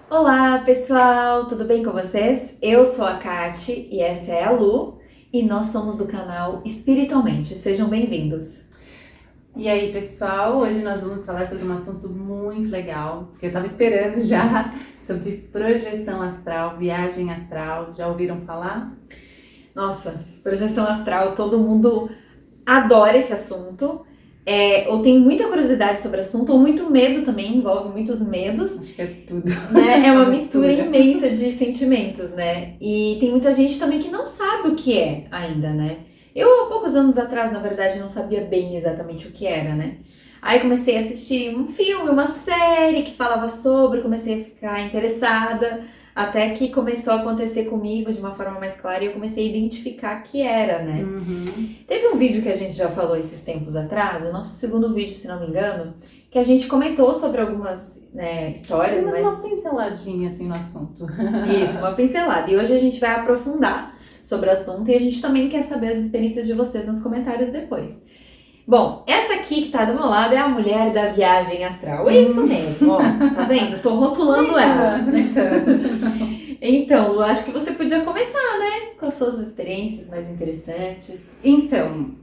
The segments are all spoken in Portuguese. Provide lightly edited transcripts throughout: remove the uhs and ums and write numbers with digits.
Olá, pessoal, tudo bem com vocês? Eu sou a Kati e essa é a Lu e nós somos do canal Espiritualmente. Sejam bem-vindos. E aí, pessoal, hoje nós vamos falar sobre um assunto muito legal, que eu tava esperando já, sobre projeção astral, viagem astral. Já ouviram falar? Nossa, projeção astral, todo mundo adora esse assunto, ou tem muita curiosidade sobre o assunto, ou muito medo também, envolve muitos medos, Acho que é tudo. né? É Uma uma mistura mistura. imensa de sentimentos, né? E tem muita gente também que não sabe o que é ainda, né? Eu, há poucos anos atrás, na verdade, não sabia bem exatamente o que era, né? Aí comecei a assistir um filme, uma série que falava sobre, comecei a ficar interessada, até que começou a acontecer comigo de uma forma mais clara e eu comecei a identificar que era, né? Uhum. Teve um vídeo que a gente já falou esses tempos atrás, o nosso segundo vídeo, se não me engano, que a gente comentou sobre algumas, né, histórias, Temos uma mas pinceladinha assim no assunto. isso, uma pincelada. E hoje a gente vai aprofundar sobre o assunto e a gente também quer saber as experiências de vocês nos comentários depois. Bom, essa aqui que tá do meu lado é a mulher da viagem astral. É isso mesmo, ó. Tá vendo? Tô rotulando ela. Então, Lu, acho que você podia começar, né? Com as suas experiências mais interessantes. Então,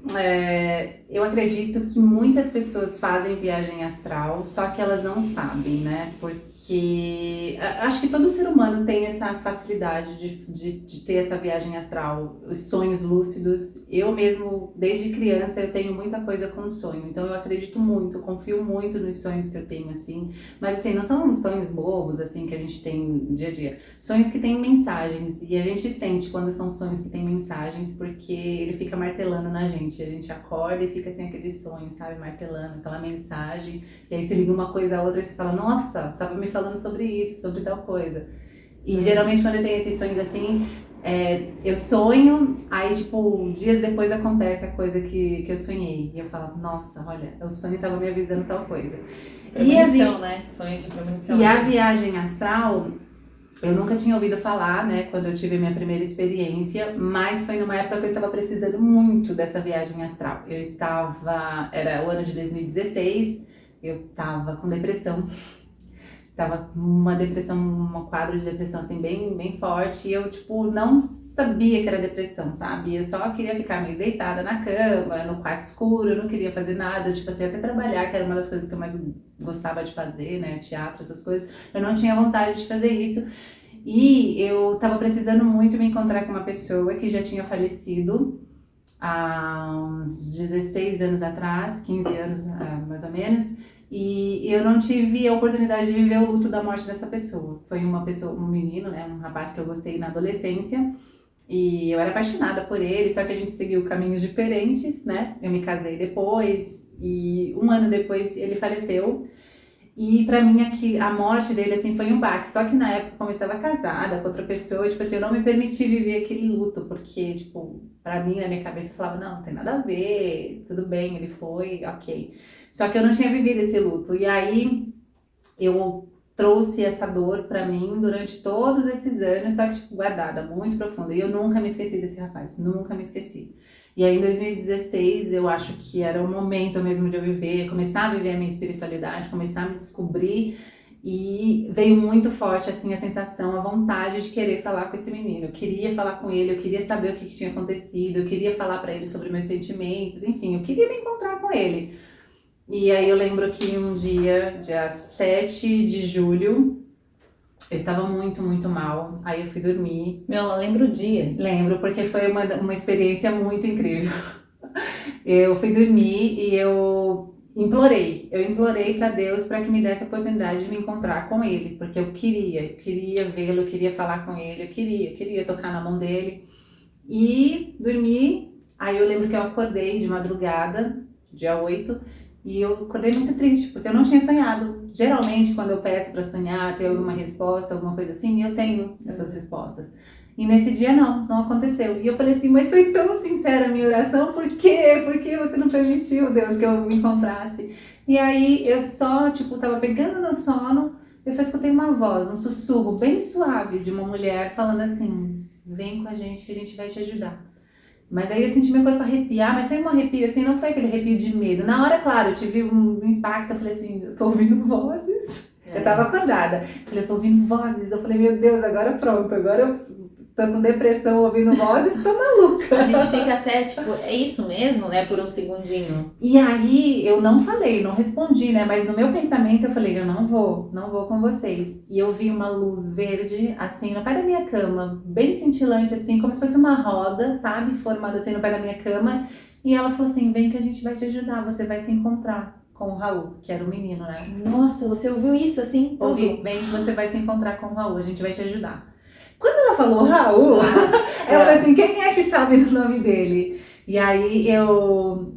eu acredito que muitas pessoas fazem viagem astral, só que elas não sabem, né? Porque acho que todo ser humano tem essa facilidade de ter essa viagem astral, os sonhos lúcidos. Eu mesmo, desde criança, eu tenho muita coisa com sonho, então eu acredito muito, confio muito nos sonhos que eu tenho, assim. Mas, assim, não são sonhos bobos, assim, que a gente tem no dia a dia. Sonhos que têm mensagens, e a gente sente quando são sonhos que têm mensagens, porque ele fica martelando na gente. A gente acorda e fica assim, aquele sonho, sabe? Martelando, aquela mensagem. E aí se liga uma coisa a outra e você fala, nossa, tava me falando sobre isso, sobre tal coisa. E geralmente quando eu tenho esses sonhos assim, eu sonho, aí tipo, dias depois acontece a coisa que eu sonhei. E eu falo, nossa, olha, o sonho tava me avisando tal coisa. Premonição, né? Sonho de premonição. E a Assim. viagem astral, eu nunca tinha ouvido falar, né, quando eu tive a minha primeira experiência, mas foi numa época que eu estava precisando muito dessa viagem astral. Era o ano de 2016, eu estava com depressão, estava uma depressão, um quadro de depressão assim bem, bem forte, e eu tipo não sabia que era depressão, sabe? Eu só queria ficar meio deitada na cama, no quarto escuro, eu não queria fazer nada, tipo assim, até trabalhar, que era uma das coisas que eu mais gostava de fazer, né, teatro, essas coisas. Eu não tinha vontade de fazer isso. E eu estava precisando muito me encontrar com uma pessoa que já tinha falecido há uns 16 anos atrás, 15 anos mais ou menos, e eu não tive a oportunidade de viver o luto da morte dessa pessoa. Foi uma pessoa, um menino, né, um rapaz que eu gostei na adolescência, e eu era apaixonada por ele, só que a gente seguiu caminhos diferentes, né? Eu me casei depois, e um ano depois ele faleceu. E pra mim aqui, a morte dele assim foi um baque. Só que na época, como eu estava casada com outra pessoa, tipo assim, eu não me permiti viver aquele luto, porque, tipo, pra mim, na minha cabeça, eu falava, não tem nada a ver, tudo bem, ele foi, ok. Só que eu não tinha vivido esse luto. E aí eu trouxe essa dor pra mim durante todos esses anos, só que, tipo, guardada, muito profunda. E eu nunca me esqueci desse rapaz, nunca me esqueci. E aí em 2016 eu acho que era o momento mesmo de eu viver, começar a viver a minha espiritualidade, começar a me descobrir e veio muito forte assim a sensação, a vontade de querer falar com esse menino. Eu queria falar com ele, eu queria saber o que tinha acontecido, eu queria falar para ele sobre meus sentimentos, enfim, eu queria me encontrar com ele. E aí eu lembro que um dia 7 de julho, eu estava muito, muito mal. Aí eu fui dormir. Meu, ela lembra o dia. Lembro, porque foi uma experiência muito incrível. Eu fui dormir e eu implorei para Deus para que me desse a oportunidade de me encontrar com ele, porque eu queria vê-lo, eu queria falar com ele, eu queria tocar na mão dele. E dormi, aí eu lembro que eu acordei de madrugada, dia 8 e eu acordei muito triste, porque eu não tinha sonhado. Geralmente, quando eu peço para sonhar, ter alguma resposta, alguma coisa assim, eu tenho essas respostas. E nesse dia não aconteceu. E eu falei assim, mas foi tão sincera a minha oração, por quê? Por que você não permitiu, Deus, que eu me encontrasse? E aí eu só, tipo, tava pegando no sono, eu só escutei uma voz, um sussurro bem suave de uma mulher falando assim, vem com a gente que a gente vai te ajudar. Mas aí eu senti meu corpo arrepiar, mas foi um arrepio, assim, não foi aquele arrepio de medo. Na hora, claro, eu tive um impacto, eu falei assim, eu tô ouvindo vozes. Eu tava acordada. Eu falei, eu tô ouvindo vozes. Eu falei, meu Deus, agora pronto. Agora eu tô com depressão ouvindo vozes, tô maluca. A gente fica até, tipo, é isso mesmo, né? Por um segundinho. E aí eu não falei, não respondi, né? Mas no meu pensamento eu falei, eu não vou com vocês. E eu vi uma luz verde, assim, no pé da minha cama, bem cintilante, assim, como se fosse uma roda, sabe? Formada assim no pé da minha cama. E ela falou assim, vem que a gente vai te ajudar, você vai se encontrar com o Raul, que era o menino, né? Nossa, você ouviu isso assim? Tudo? Ouvi, vem, você vai se encontrar com o Raul, a gente vai te ajudar. Quando ela falou Raul, Nossa. eu falei assim, quem é que sabe do nome dele? E aí eu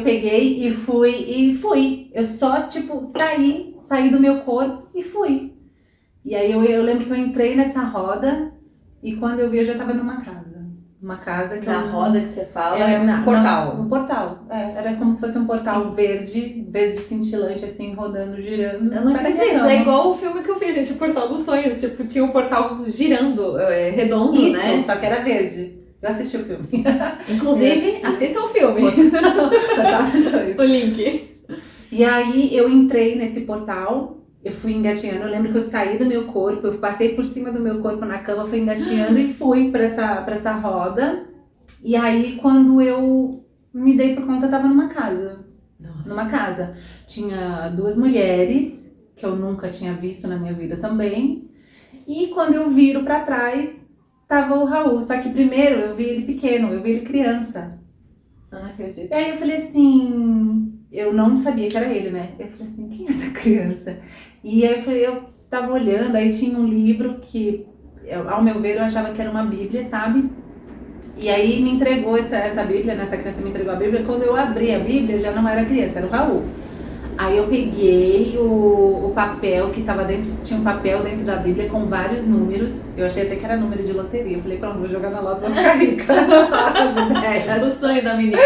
peguei e fui. Eu só, tipo, saí do meu corpo e fui. E aí eu lembro que eu entrei nessa roda e quando eu vi eu já tava numa casa. Uma casa que Na roda que você fala é um portal. Um portal. Era como se fosse um portal verde cintilante, assim, rodando, girando. Eu não acredito, é igual o filme que eu vi, gente, o Portal dos Sonhos. Tipo, tinha um portal girando, redondo, isso, né? Só que era verde. Eu assisti o filme. Inclusive, assistam o filme. O link. E aí eu entrei nesse portal, eu fui engatinhando. Eu lembro que eu saí do meu corpo, eu passei por cima do meu corpo na cama, fui engatinhando e fui pra essa roda. E aí quando eu me dei por conta, eu tava numa casa. Nossa. Numa casa. Tinha 2 mulheres, que eu nunca tinha visto na minha vida também. E quando eu viro pra trás, tava o Raul. Só que primeiro eu vi ele pequeno, eu vi ele criança. Não acredito. E aí eu falei assim, eu não sabia que era ele, né? Eu falei assim, quem é essa criança? E aí eu tava olhando, aí tinha um livro que, ao meu ver, eu achava que era uma Bíblia, sabe? E aí me entregou essa Bíblia, né? Essa criança me entregou a Bíblia. Quando eu abri a Bíblia, já não era criança, era o Raul. Aí eu peguei o papel que tava dentro, tinha um papel dentro da Bíblia com vários números. Eu achei até que era número de loteria. Eu falei, pronto, vou jogar na loto, vou ficar rica. O sonho da menina.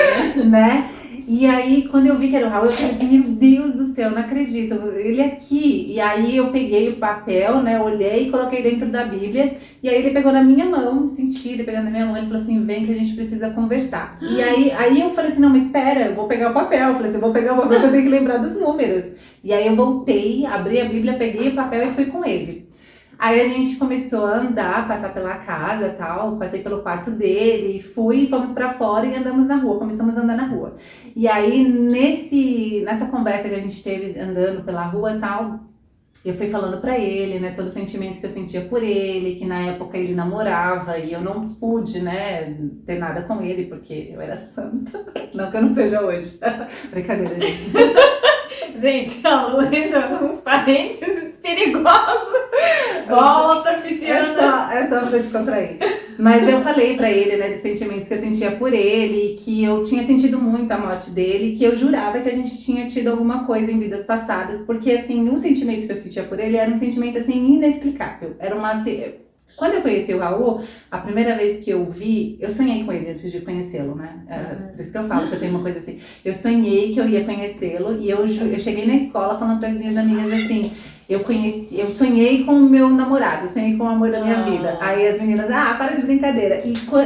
Né? E aí, quando eu vi que era o Raul, eu falei assim, meu Deus do céu, não acredito, ele aqui. E aí eu peguei o papel, né, olhei e coloquei dentro da Bíblia. E aí ele pegou na minha mão, senti ele pegando na minha mão, ele falou assim, vem que a gente precisa conversar. E aí eu falei assim, não, mas espera, eu vou pegar o papel. Eu falei assim, vou pegar o papel que eu tenho que lembrar dos números. E aí eu voltei, abri a Bíblia, peguei o papel e fui com ele. Aí a gente começou a andar, passar pela casa e tal, passei pelo quarto dele, fomos pra fora e andamos na rua, começamos a andar na rua. E aí nessa conversa que a gente teve andando pela rua e tal, eu fui falando pra ele, né, todo o sentimento que eu sentia por ele, que na época ele namorava e eu não pude, né, ter nada com ele porque eu era santa. Não que eu não seja hoje. Brincadeira, gente. Gente, a Lu entrou nos parênteses perigosos. Volta, pisciana. É só pra descontrair. Mas eu falei pra ele, né, dos sentimentos que eu sentia por ele, que eu tinha sentido muito a morte dele, que eu jurava que a gente tinha tido alguma coisa em vidas passadas, porque, assim, um sentimento que eu sentia por ele era um sentimento, assim, inexplicável. Era uma... Quando eu conheci o Raul, a primeira vez que eu vi, eu sonhei com ele antes de conhecê-lo, né? Por isso que eu falo que eu tenho uma coisa assim. Eu sonhei que eu ia conhecê-lo e eu cheguei na escola falando para as minhas amigas assim, eu sonhei com o meu namorado, eu sonhei com o amor da minha vida. Aí as meninas, para de brincadeira.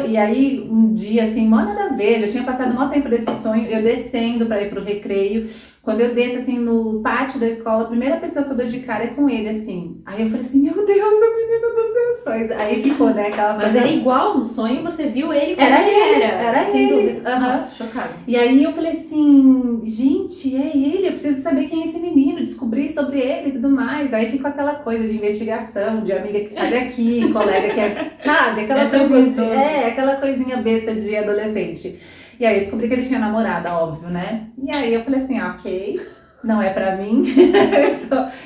E aí, um dia, assim, mó nada a ver, já tinha passado mó tempo desse sonho, eu descendo para ir pro recreio. Quando eu desço, assim, no pátio da escola, a primeira pessoa que eu dou de cara é com ele, assim. Aí eu falei assim, meu Deus, o menino dos meus sonhos. Aí ficou, né, aquela coisa... Mas era igual no sonho, você viu ele como Era ele ele, era sem ele. dúvida. Nossa, chocada. E aí eu falei assim, gente, é ele, eu preciso saber quem é esse menino, descobrir sobre ele e tudo mais. Aí ficou aquela coisa de investigação, de amiga que sabe aqui, colega que é, sabe? Aquela aquela coisinha besta de adolescente. E aí eu descobri que ele tinha namorada, óbvio, né? E aí eu falei assim, ok, não é pra mim,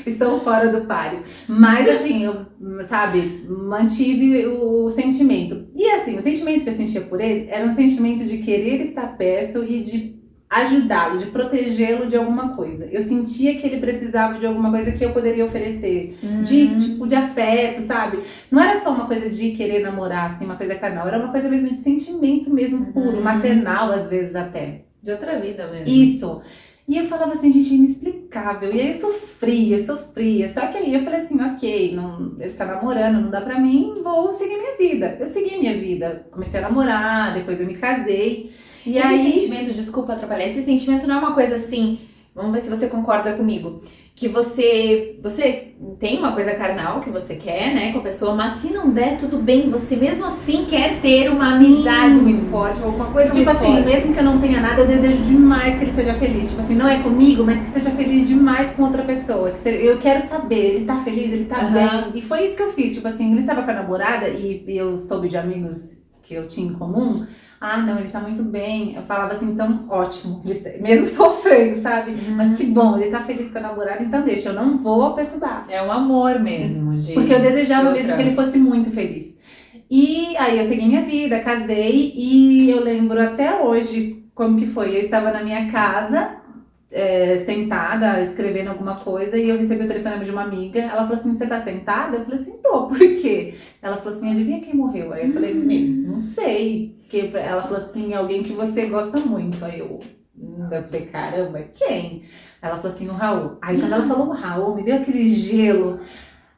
estou fora do páreo. Mas assim, eu, sabe, mantive o sentimento. E assim, o sentimento que eu sentia por ele era um sentimento de querer estar perto e de ajudá-lo, de protegê-lo de alguma coisa. Eu sentia que ele precisava de alguma coisa que eu poderia oferecer, de afeto, sabe? Não era só uma coisa de querer namorar, assim, uma coisa carnal, era uma coisa mesmo de sentimento mesmo puro, maternal às vezes até. De outra vida mesmo. Isso. E eu falava assim, gente, inexplicável. E aí eu sofria. Só que aí eu falei assim, ok, ele tá namorando, não dá pra mim, vou seguir minha vida. Eu segui minha vida. Comecei a namorar, depois eu me casei. E esse aí... sentimento, desculpa atrapalhar, esse sentimento não é uma coisa assim, vamos ver se você concorda comigo. que você tem uma coisa carnal que você quer, né, com a pessoa, mas se não der, tudo bem, você mesmo assim quer ter uma Sim. amizade muito forte, ou alguma coisa Tipo muito assim, forte. mesmo que eu não tenha nada, eu desejo demais que ele seja feliz. Tipo assim, não é comigo, mas que seja feliz demais com outra pessoa. Eu quero saber, ele tá feliz, ele tá Aham. bem. E foi isso que eu fiz. Tipo assim, ele estava com a namorada e eu soube de amigos que eu tinha em comum. Ah, não, ele tá muito bem. Eu falava assim, então ótimo, mesmo sofrendo, sabe? Mas que bom, ele tá feliz com a namorada, então deixa, eu não vou perturbar. É um amor mesmo. Porque eu desejava de mesmo outra. que ele fosse muito feliz. E aí eu segui minha vida, casei e eu lembro até hoje como que foi. Eu estava na minha casa, sentada, escrevendo alguma coisa e eu recebi o telefonema de uma amiga. Ela falou assim, você tá sentada? Eu falei assim, tô, por quê? Ela falou assim, adivinha quem morreu? Aí eu falei, não sei. Porque ela falou assim, alguém que você gosta muito. Aí eu falei, caramba, quem? Ela falou assim, o Raul. Aí quando ela falou o Raul, me deu aquele gelo.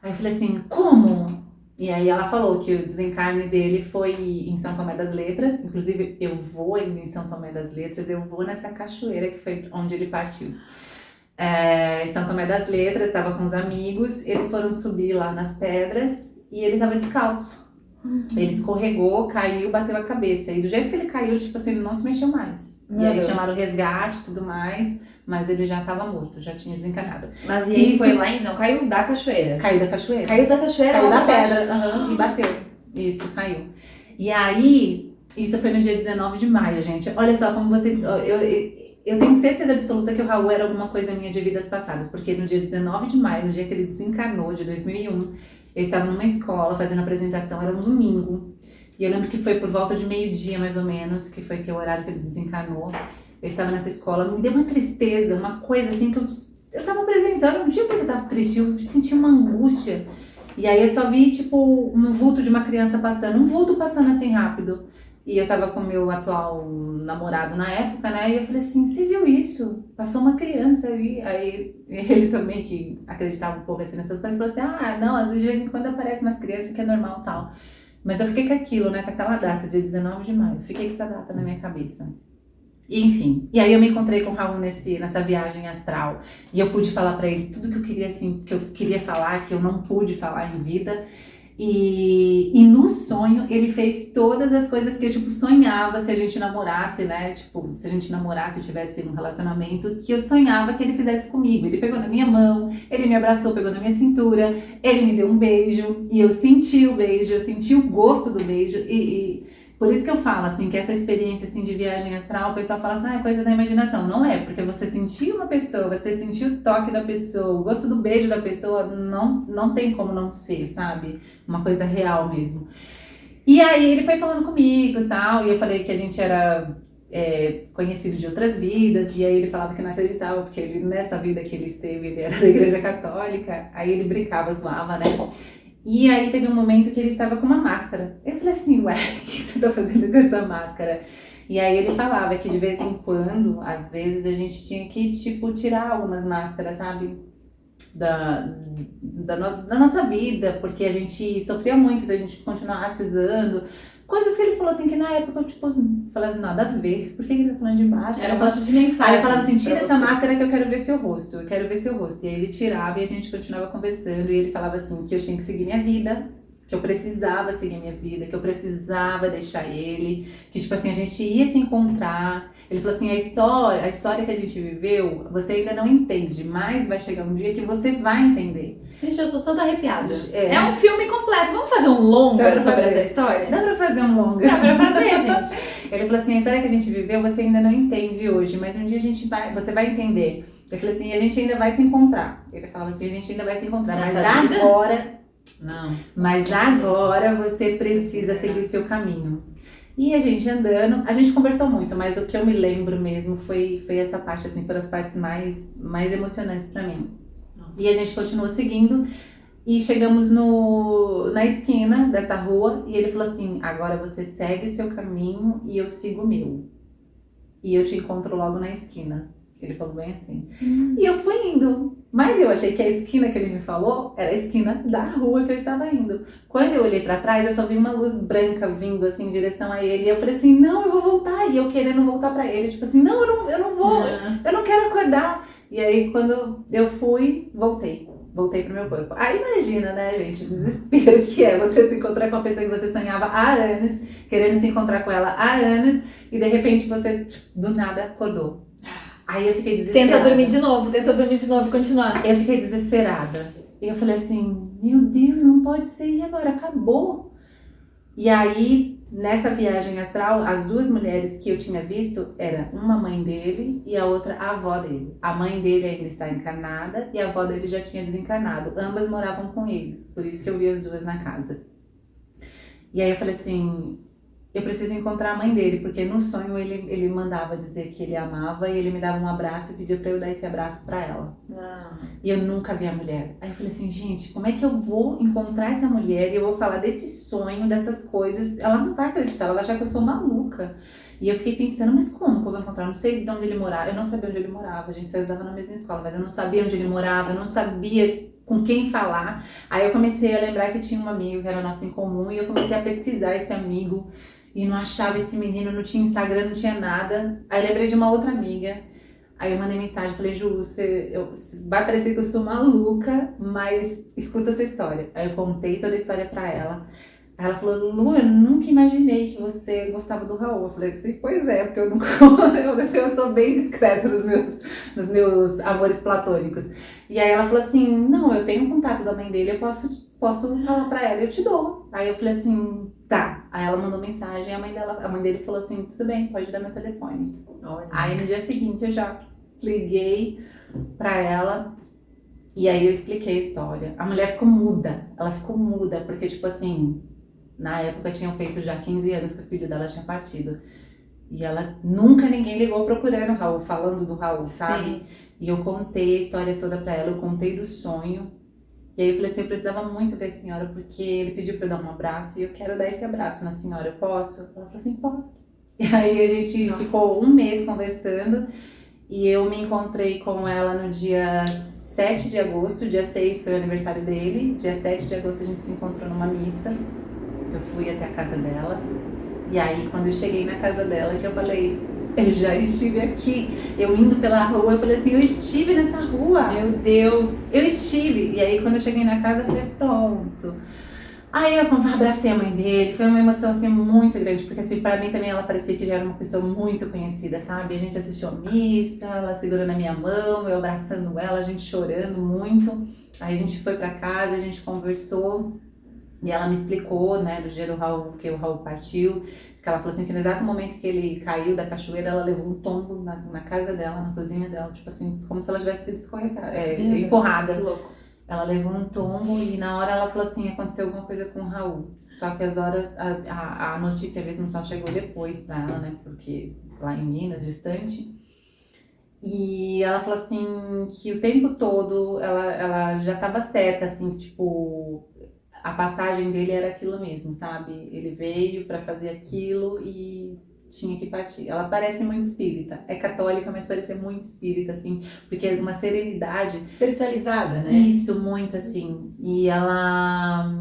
Aí eu falei assim, como? E aí ela falou que o desencarne dele foi em São Tomé das Letras. Inclusive, eu vou ainda em São Tomé das Letras, eu vou nessa cachoeira que foi onde ele partiu. Em São Tomé das Letras, estava com os amigos, eles foram subir lá nas pedras e ele estava descalço. Ele escorregou, caiu, bateu a cabeça. E do jeito que ele caiu, tipo assim, ele não se mexeu mais. Meu e aí Deus. chamaram o resgate e tudo mais, mas ele já estava morto, já tinha desencarnado. Mas e aí Isso. foi lá e não caiu da cachoeira. Caiu da cachoeira. Caiu da cachoeira Caiu lá da pra baixo. pedra, e bateu. Isso, caiu. E aí, isso foi no dia 19 de maio, gente. Olha só como vocês... Eu tenho certeza absoluta que o Raul era alguma coisa minha de vidas passadas, porque no dia 19 de maio, no dia que ele desencarnou, de 2001, eu estava numa escola fazendo apresentação, era um domingo. E eu lembro que foi por volta de meio-dia, mais ou menos, que foi que é o horário que ele desencarnou. Eu estava nessa escola, me deu uma tristeza, uma coisa assim que eu tava apresentando, não tinha porque eu tava triste, eu senti uma angústia. E aí eu só vi, tipo, um vulto de uma criança passando, um vulto passando assim rápido. E eu tava com o meu atual namorado na época, né? E eu falei assim, você viu isso? Passou uma criança ali. Aí ele também, que acreditava um pouco assim nessas coisas, falou assim, ah, não, às vezes de vez em quando aparece umas crianças que é normal e tal. Mas eu fiquei com aquilo, né? Com aquela data, dia 19 de maio. Fiquei com essa data na minha cabeça. Enfim, e aí eu me encontrei com o Raul nessa viagem astral e eu pude falar pra ele tudo que eu queria, assim, que eu queria falar, que eu não pude falar em vida. E no sonho ele fez todas as coisas que eu, tipo, sonhava se a gente namorasse, né? Tipo, se a gente namorasse e tivesse um relacionamento, que eu sonhava que ele fizesse comigo. Ele pegou na minha mão, ele me abraçou, pegou na minha cintura, ele me deu um beijo e eu senti o beijo, eu senti o gosto do beijo e por isso que eu falo, assim, que essa experiência, assim, de viagem astral, o pessoal fala assim, ah, é coisa da imaginação. Não é, porque você sentiu uma pessoa, você sentiu o toque da pessoa, o gosto do beijo da pessoa, não tem como não ser, sabe? Uma coisa real mesmo. E aí ele foi falando comigo e tal, e eu falei que a gente era conhecido de outras vidas, e aí ele falava que não acreditava, porque ele, nessa vida que ele esteve, ele era da igreja católica, aí ele brincava, zoava, né? E aí teve um momento que ele estava com uma máscara. Eu falei assim, ué, o que você tá fazendo com essa máscara? E aí ele falava que de vez em quando, às vezes, a gente tinha que, tipo, tirar algumas máscaras, sabe? Da nossa vida, porque a gente sofria muito se a gente continuasse usando. Coisas que ele falou assim, que na época eu, tipo, falava, nada a ver. Por que ele tá falando de máscara? Era um monte de mensagem. Aí eu falava assim, tira pra essa você. máscara que eu quero ver seu rosto, eu quero ver seu rosto. E aí ele tirava e a gente continuava conversando. E ele falava assim, que eu tinha que seguir minha vida, que eu precisava seguir minha vida, que eu precisava deixar ele, que, tipo assim, a gente ia se encontrar. Ele falou assim, a história que a gente viveu, você ainda não entende, mas vai chegar um dia que você vai entender. Gente, eu tô toda arrepiada. É. É um filme completo. Vamos fazer um longa Dá pra sobre fazer. essa história? Dá pra fazer um longa. Dá pra fazer, gente. Ele falou assim, a história que a gente viveu, você ainda não entende hoje, mas um dia você vai entender. Ele falou assim, a gente ainda vai se encontrar. Ele falava assim, a gente ainda vai se encontrar, mas Nessa vida? agora... Não. Mas agora você precisa seguir o seu caminho. E a gente andando, a gente conversou muito, mas o que eu me lembro mesmo foi essa parte, assim, foram as partes mais emocionantes pra mim. Nossa. E a gente continuou seguindo e chegamos na esquina dessa rua e ele falou assim, agora você segue o seu caminho e eu sigo o meu. E eu te encontro logo na esquina. Ele falou bem assim. E eu fui indo, Mas eu achei que a esquina que ele me falou era a esquina da rua que eu estava indo. Quando eu olhei pra trás, eu só vi uma luz branca vindo assim em direção a ele. E eu falei assim, não, eu vou voltar. E eu querendo voltar pra ele, tipo assim, não, eu não vou, eu não quero acordar. E aí quando eu fui, voltei pro meu corpo. Aí imagina, né, gente, o desespero que é você se encontrar com uma pessoa que você sonhava há anos, querendo se encontrar com ela há anos, e de repente você, do nada, acordou. Aí eu fiquei desesperada. Tenta dormir de novo e continuar. Eu fiquei desesperada. E eu falei assim, meu Deus, não pode ser, e agora? Acabou. E aí, nessa viagem astral, as duas mulheres que eu tinha visto, era uma mãe dele e a outra a avó dele. A mãe dele ainda está encarnada e a avó dele já tinha desencarnado. Ambas moravam com ele, por isso que eu vi as duas na casa. E aí eu falei assim, eu preciso encontrar a mãe dele, porque no sonho ele mandava dizer que ele amava e ele me dava um abraço e pedia pra eu dar esse abraço pra ela. E eu nunca vi a mulher. Aí eu falei assim, gente, como é que eu vou encontrar essa mulher e eu vou falar desse sonho, dessas coisas? Ela não vai acreditar, ela vai achar que eu sou maluca. E eu fiquei pensando, mas como que eu vou encontrar? Eu não sei de onde ele morava, eu não sabia onde ele morava, a gente só estudava na mesma escola, mas eu não sabia onde ele morava, eu não sabia com quem falar. Aí eu comecei a lembrar que tinha um amigo que era nosso em comum e eu comecei a pesquisar esse amigo. E não achava esse menino, não tinha Instagram, não tinha nada. Aí eu lembrei de uma outra amiga. Aí eu mandei mensagem, falei, Ju, vai parecer que eu sou maluca, mas escuta essa história. Aí eu contei toda a história pra ela. Aí ela falou, Lu, eu nunca imaginei que você gostava do Raul. Eu falei assim, pois é, porque eu nunca... eu sou bem discreta nos meus amores platônicos. E aí ela falou assim, não, eu tenho contato da mãe dele, eu posso falar pra ela, eu te dou. Aí eu falei assim, tá. Aí ela mandou mensagem, a mãe dele falou assim, tudo bem, pode dar meu telefone. Olha. Aí no dia seguinte eu já liguei pra ela e aí eu expliquei a história. A mulher ficou muda, porque tipo assim, na época tinham feito já 15 anos que o filho dela tinha partido. E ela, nunca ninguém ligou procurando o Raul, falando do Raul, sabe? Sim. E eu contei a história toda pra ela, eu contei do sonho. E aí eu falei assim, eu precisava muito ver a senhora, porque ele pediu pra eu dar um abraço e eu quero dar esse abraço na senhora, eu posso? Ela falou assim, posso. E aí a gente ficou um mês conversando e eu me encontrei com ela no dia 7 de agosto, dia 6 foi o aniversário dele, dia 7 de agosto a gente se encontrou numa missa, eu fui até a casa dela e aí quando eu cheguei na casa dela que eu falei, eu já estive aqui, eu indo pela rua, eu falei assim, eu estive nessa rua. Meu Deus. Eu estive. E aí quando eu cheguei na casa, eu falei, pronto. Aí eu abracei a mãe dele, foi uma emoção assim muito grande, porque assim, pra mim também ela parecia que já era uma pessoa muito conhecida, sabe? A gente assistiu a missa, ela segurando a minha mão, eu abraçando ela, a gente chorando muito. Aí a gente foi pra casa, a gente conversou e ela me explicou, né, do dia do Raul, que o Raul partiu. Que ela falou assim, que no exato momento que ele caiu da cachoeira, ela levou um tombo na casa dela, na cozinha dela, tipo assim, como se ela tivesse sido empurrada. Que louco. Ela levou um tombo e na hora ela falou assim, aconteceu alguma coisa com o Raul. Só que as horas, a notícia mesmo só chegou depois pra ela, né, porque lá em Minas, distante. E ela falou assim, que o tempo todo ela já tava certa, assim, tipo... A passagem dele era aquilo mesmo, sabe? Ele veio pra fazer aquilo e tinha que partir. Ela parece muito espírita. É católica, mas parece muito espírita, assim. Porque é uma serenidade. Espiritualizada, né? Isso, muito, assim. E ela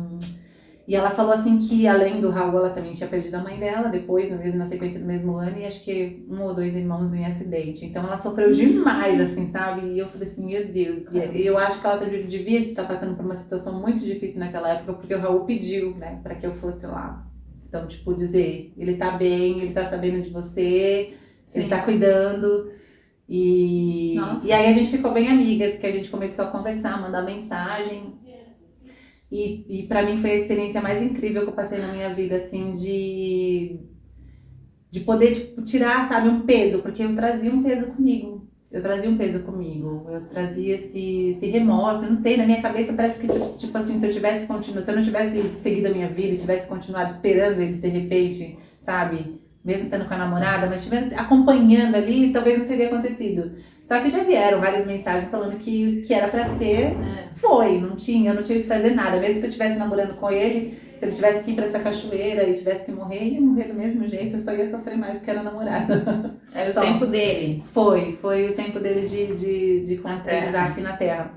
falou, assim, que além do Raul, ela também tinha perdido a mãe dela. Depois, na sequência do mesmo ano. E acho que 1 ou 2 irmãos em acidente. Então, ela sofreu demais, assim, sabe? E eu falei assim, meu Deus. E eu acho que ela devia estar passando por uma situação muito difícil naquela época. Porque o Raul pediu, né? Pra que eu fosse lá. Então, tipo, dizer, ele tá bem, ele tá sabendo de você. Sim. Ele tá cuidando. E aí a gente ficou bem amigas. Que a gente começou a conversar, mandar mensagem. E pra mim foi a experiência mais incrível que eu passei na minha vida, assim, de poder, tipo, tirar, sabe, um peso, porque eu trazia um peso comigo. Eu trazia esse remorso, eu não sei, na minha cabeça parece que, tipo assim, se eu não tivesse seguido a minha vida e tivesse continuado esperando ele, de repente, sabe, mesmo estando com a namorada, mas estivesse acompanhando ali, talvez não teria acontecido. Só que já vieram várias mensagens falando que era pra ser, eu não tive que fazer nada, mesmo que eu estivesse namorando com ele, se Se ele tivesse que ir pra essa cachoeira e tivesse que morrer, ia morrer do mesmo jeito, eu só ia sofrer mais porque era namorada. Era Só. o tempo dele. Foi o tempo dele de Na concretizar Terra. aqui na Terra.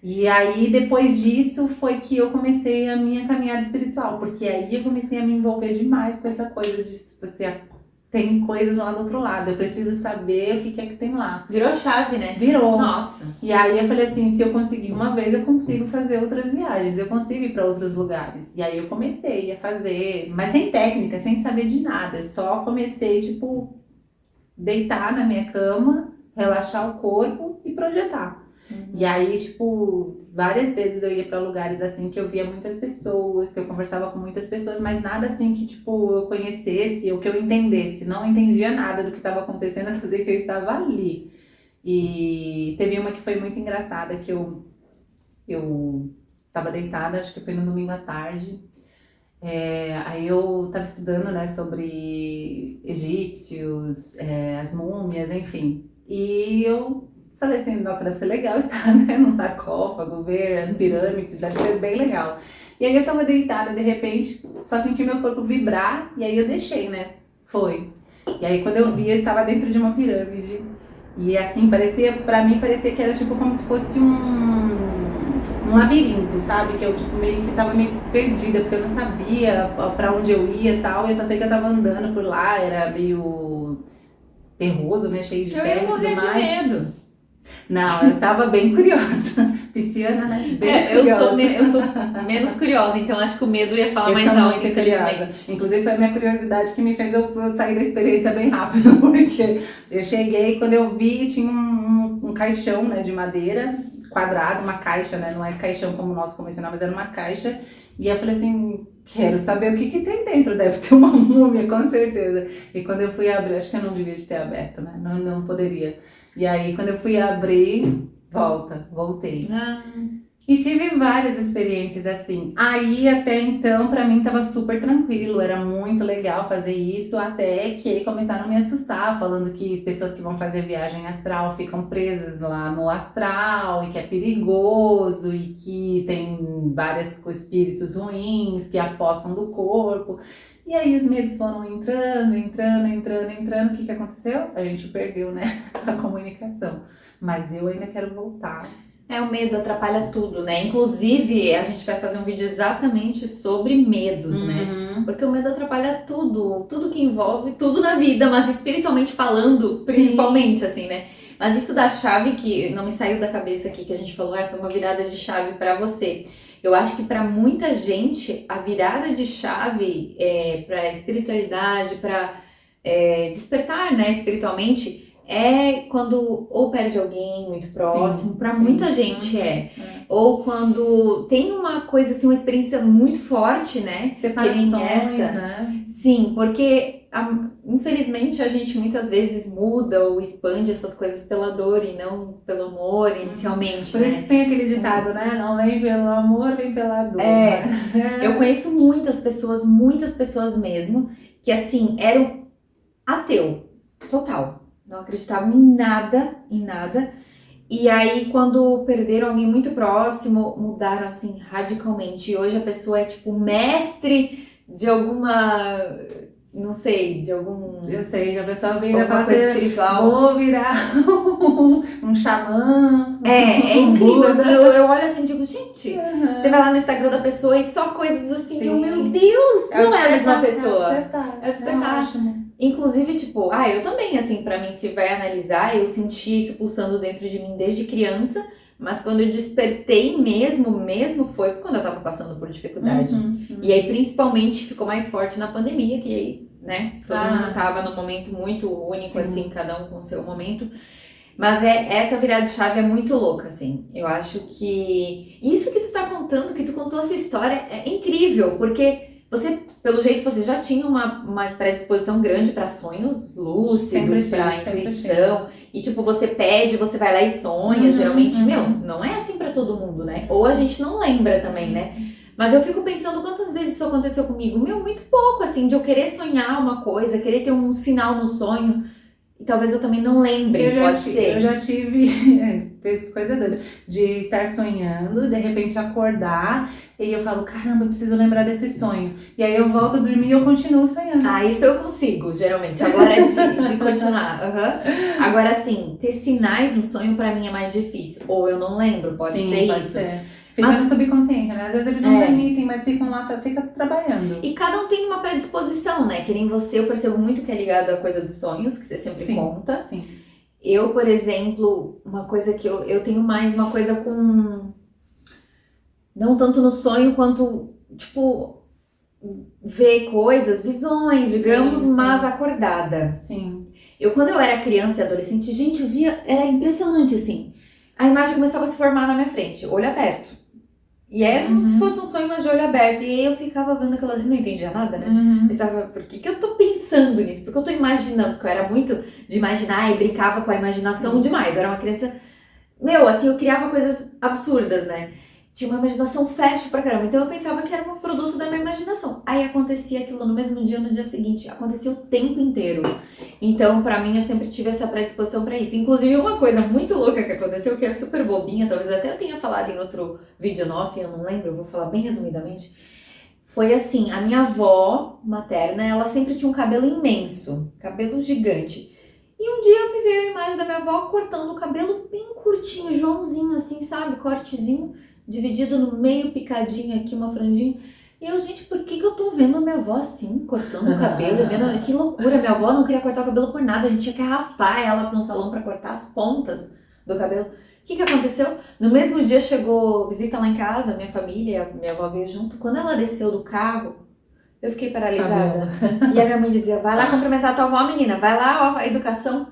E aí, depois disso, foi que eu comecei a minha caminhada espiritual, porque aí eu comecei a me envolver demais com essa coisa de você tem coisas lá do outro lado, eu preciso saber o que é que tem lá. Virou chave, né? Virou. Nossa. E aí eu falei assim, se eu conseguir uma vez, eu consigo fazer outras viagens, eu consigo ir para outros lugares. E aí eu comecei a fazer, mas sem técnica, sem saber de nada. Eu só comecei, tipo, deitar na minha cama, relaxar o corpo e projetar. E aí, tipo, várias vezes eu ia pra lugares assim que eu via muitas pessoas, que eu conversava com muitas pessoas, mas nada assim que, tipo, eu conhecesse ou que eu entendesse. Não entendia nada do que estava acontecendo, a não ser que eu estava ali. E teve uma que foi muito engraçada, que eu tava deitada, acho que foi no domingo à tarde. Aí eu tava estudando, né, sobre egípcios, as múmias, enfim. E eu falei assim, nossa, deve ser legal estar, né, num sarcófago, ver as pirâmides, deve ser bem legal. E aí eu tava deitada, de repente, só senti meu corpo vibrar, e aí eu deixei, né, foi. E aí quando eu vi, eu estava dentro de uma pirâmide. E assim, pra mim parecia que era tipo como se fosse um labirinto, sabe? Que eu tipo, meio que tava meio perdida, porque eu não sabia pra onde eu ia e tal. E eu só sei que eu tava andando por lá, era meio terroso, né? Cheio de Eu terra ia e tudo morrer de mais. medo. Não, eu tava bem curiosa. Pisciana, né? Bem Eu curiosa. sou menos curiosa, então acho que o medo ia falar Eu mais sou alto, muito curiosa. infelizmente. Inclusive foi a minha curiosidade que me fez eu sair da experiência bem rápido, porque eu cheguei, quando eu vi, tinha um caixão, né, de madeira, quadrado, uma caixa, né, não é caixão como o nosso convencional, mas era uma caixa, e eu falei assim, quero saber o que tem dentro, deve ter uma múmia, com certeza. E quando eu fui abrir, acho que eu não devia ter aberto, né, não poderia. E aí, quando eu fui abrir, voltei. E tive várias experiências assim. Aí até então pra mim tava super tranquilo, era muito legal fazer isso, até que começaram a me assustar, falando que pessoas que vão fazer viagem astral ficam presas lá no astral e que é perigoso e que tem vários espíritos ruins que apossam do corpo. E aí os medos foram entrando. O que aconteceu? A gente perdeu, né, a comunicação. Mas eu ainda quero voltar. O medo atrapalha tudo, né? Inclusive, a gente vai fazer um vídeo exatamente sobre medos, né? Porque o medo atrapalha tudo que envolve, tudo na vida, mas espiritualmente falando, principalmente, assim, né? Mas isso da chave, que não me saiu da cabeça aqui, que a gente falou, foi uma virada de chave pra você. Eu acho que pra muita gente, a virada de chave pra espiritualidade, pra despertar, né, espiritualmente, é quando ou perde alguém muito próximo, pra muita gente ou quando tem uma coisa assim, uma experiência muito forte, né? Separações, que nem essa. né? Sim, porque infelizmente a gente muitas vezes muda ou expande essas coisas pela dor e não pelo amor inicialmente, Por né? isso que tem aquele ditado, né? Não vem pelo amor, vem pela dor. Eu conheço muitas pessoas mesmo, que assim, eram ateu, total. Não acreditavam em nada. E aí, quando perderam alguém muito próximo, mudaram assim radicalmente. E hoje a pessoa é tipo mestre de alguma, não sei, de algum... Eu sei, a pessoa vira e fala coisa assim, espiritual. vou virar um xamã. É incrível. Buda. Assim, eu olho assim e digo, gente, você vai lá no Instagram da pessoa e só coisas assim, Sim. meu Deus, não é a mesma pessoa. É o despertar. Inclusive, tipo, eu também, assim, pra mim, se vai analisar, eu senti isso pulsando dentro de mim desde criança, mas quando eu despertei mesmo foi quando eu tava passando por dificuldade. E aí, principalmente, ficou mais forte na pandemia, que aí, né, todo mundo tava num momento muito único, Sim. assim, cada um com o seu momento. Mas essa virada de chave é muito louca, assim. Eu acho que isso que tu tá contando, que tu contou essa história, é incrível, porque você, pelo jeito, você já tinha uma predisposição grande para sonhos lúcidos, para intuição. E tipo, você pede, você vai lá e sonha. Geralmente, não é assim para todo mundo, né? Ou a gente não lembra também, né? Mas eu fico pensando quantas vezes isso aconteceu comigo. Muito pouco, assim, de eu querer sonhar uma coisa, querer ter um sinal no sonho. e talvez eu também não lembre, pode ser. Eu já tive, fez coisa doida, de estar sonhando, de repente acordar, e eu falo, caramba, eu preciso lembrar desse sonho. E aí eu volto a dormir e eu continuo sonhando. Ah, isso eu consigo, geralmente. Agora é de continuar. Uhum. Agora, assim, ter sinais no sonho pra mim é mais difícil. Ou eu não lembro, pode ser pode isso. Ser. Fica no subconsciente, né? Às vezes eles não permitem, mas ficam lá, fica trabalhando. E cada um tem uma predisposição, né? Que nem você, eu percebo muito que é ligado à coisa dos sonhos, que você sempre conta. Sim. Eu, por exemplo, uma coisa que eu tenho mais uma coisa com... Não tanto no sonho, quanto, tipo, ver coisas, visões, digamos, mas acordada. Sim. Quando eu era criança e adolescente, gente, eu via... Era impressionante, assim. A imagem começava a se formar na minha frente, olho aberto. E era como se fosse um sonho, mas de olho aberto. E aí eu ficava vendo aquela... Não entendia nada, né? Pensava, por que eu tô pensando nisso? Porque eu tô imaginando. Porque eu era muito de imaginar e brincava com a imaginação demais. Eu era uma criança... assim, eu criava coisas absurdas, né? Tinha uma imaginação fértil pra caramba. Então eu pensava que era um produto da minha imaginação. Aí acontecia aquilo no mesmo dia, no dia seguinte. Acontecia o tempo inteiro. Então, pra mim, eu sempre tive essa predisposição pra isso. Inclusive, uma coisa muito louca que aconteceu, que é super bobinha, talvez até eu tenha falado em outro vídeo nosso, e eu não lembro, eu vou falar bem resumidamente. Foi assim, a minha avó materna, ela sempre tinha um cabelo imenso, cabelo gigante. E um dia me veio a imagem da minha avó cortando o cabelo bem curtinho, Joãozinho, assim, sabe? Cortezinho, dividido no meio, picadinho aqui, uma franjinha. E eu, gente, por que eu tô vendo a minha avó assim, cortando o cabelo? Vendo, que loucura, minha avó não queria cortar o cabelo por nada, a gente tinha que arrastar ela pra um salão pra cortar as pontas do cabelo. O que aconteceu? No mesmo dia chegou visita lá em casa, minha família, minha avó veio junto. Quando ela desceu do carro, eu fiquei paralisada. E a minha mãe dizia, vai lá cumprimentar a tua avó, menina, vai lá, ó, a educação.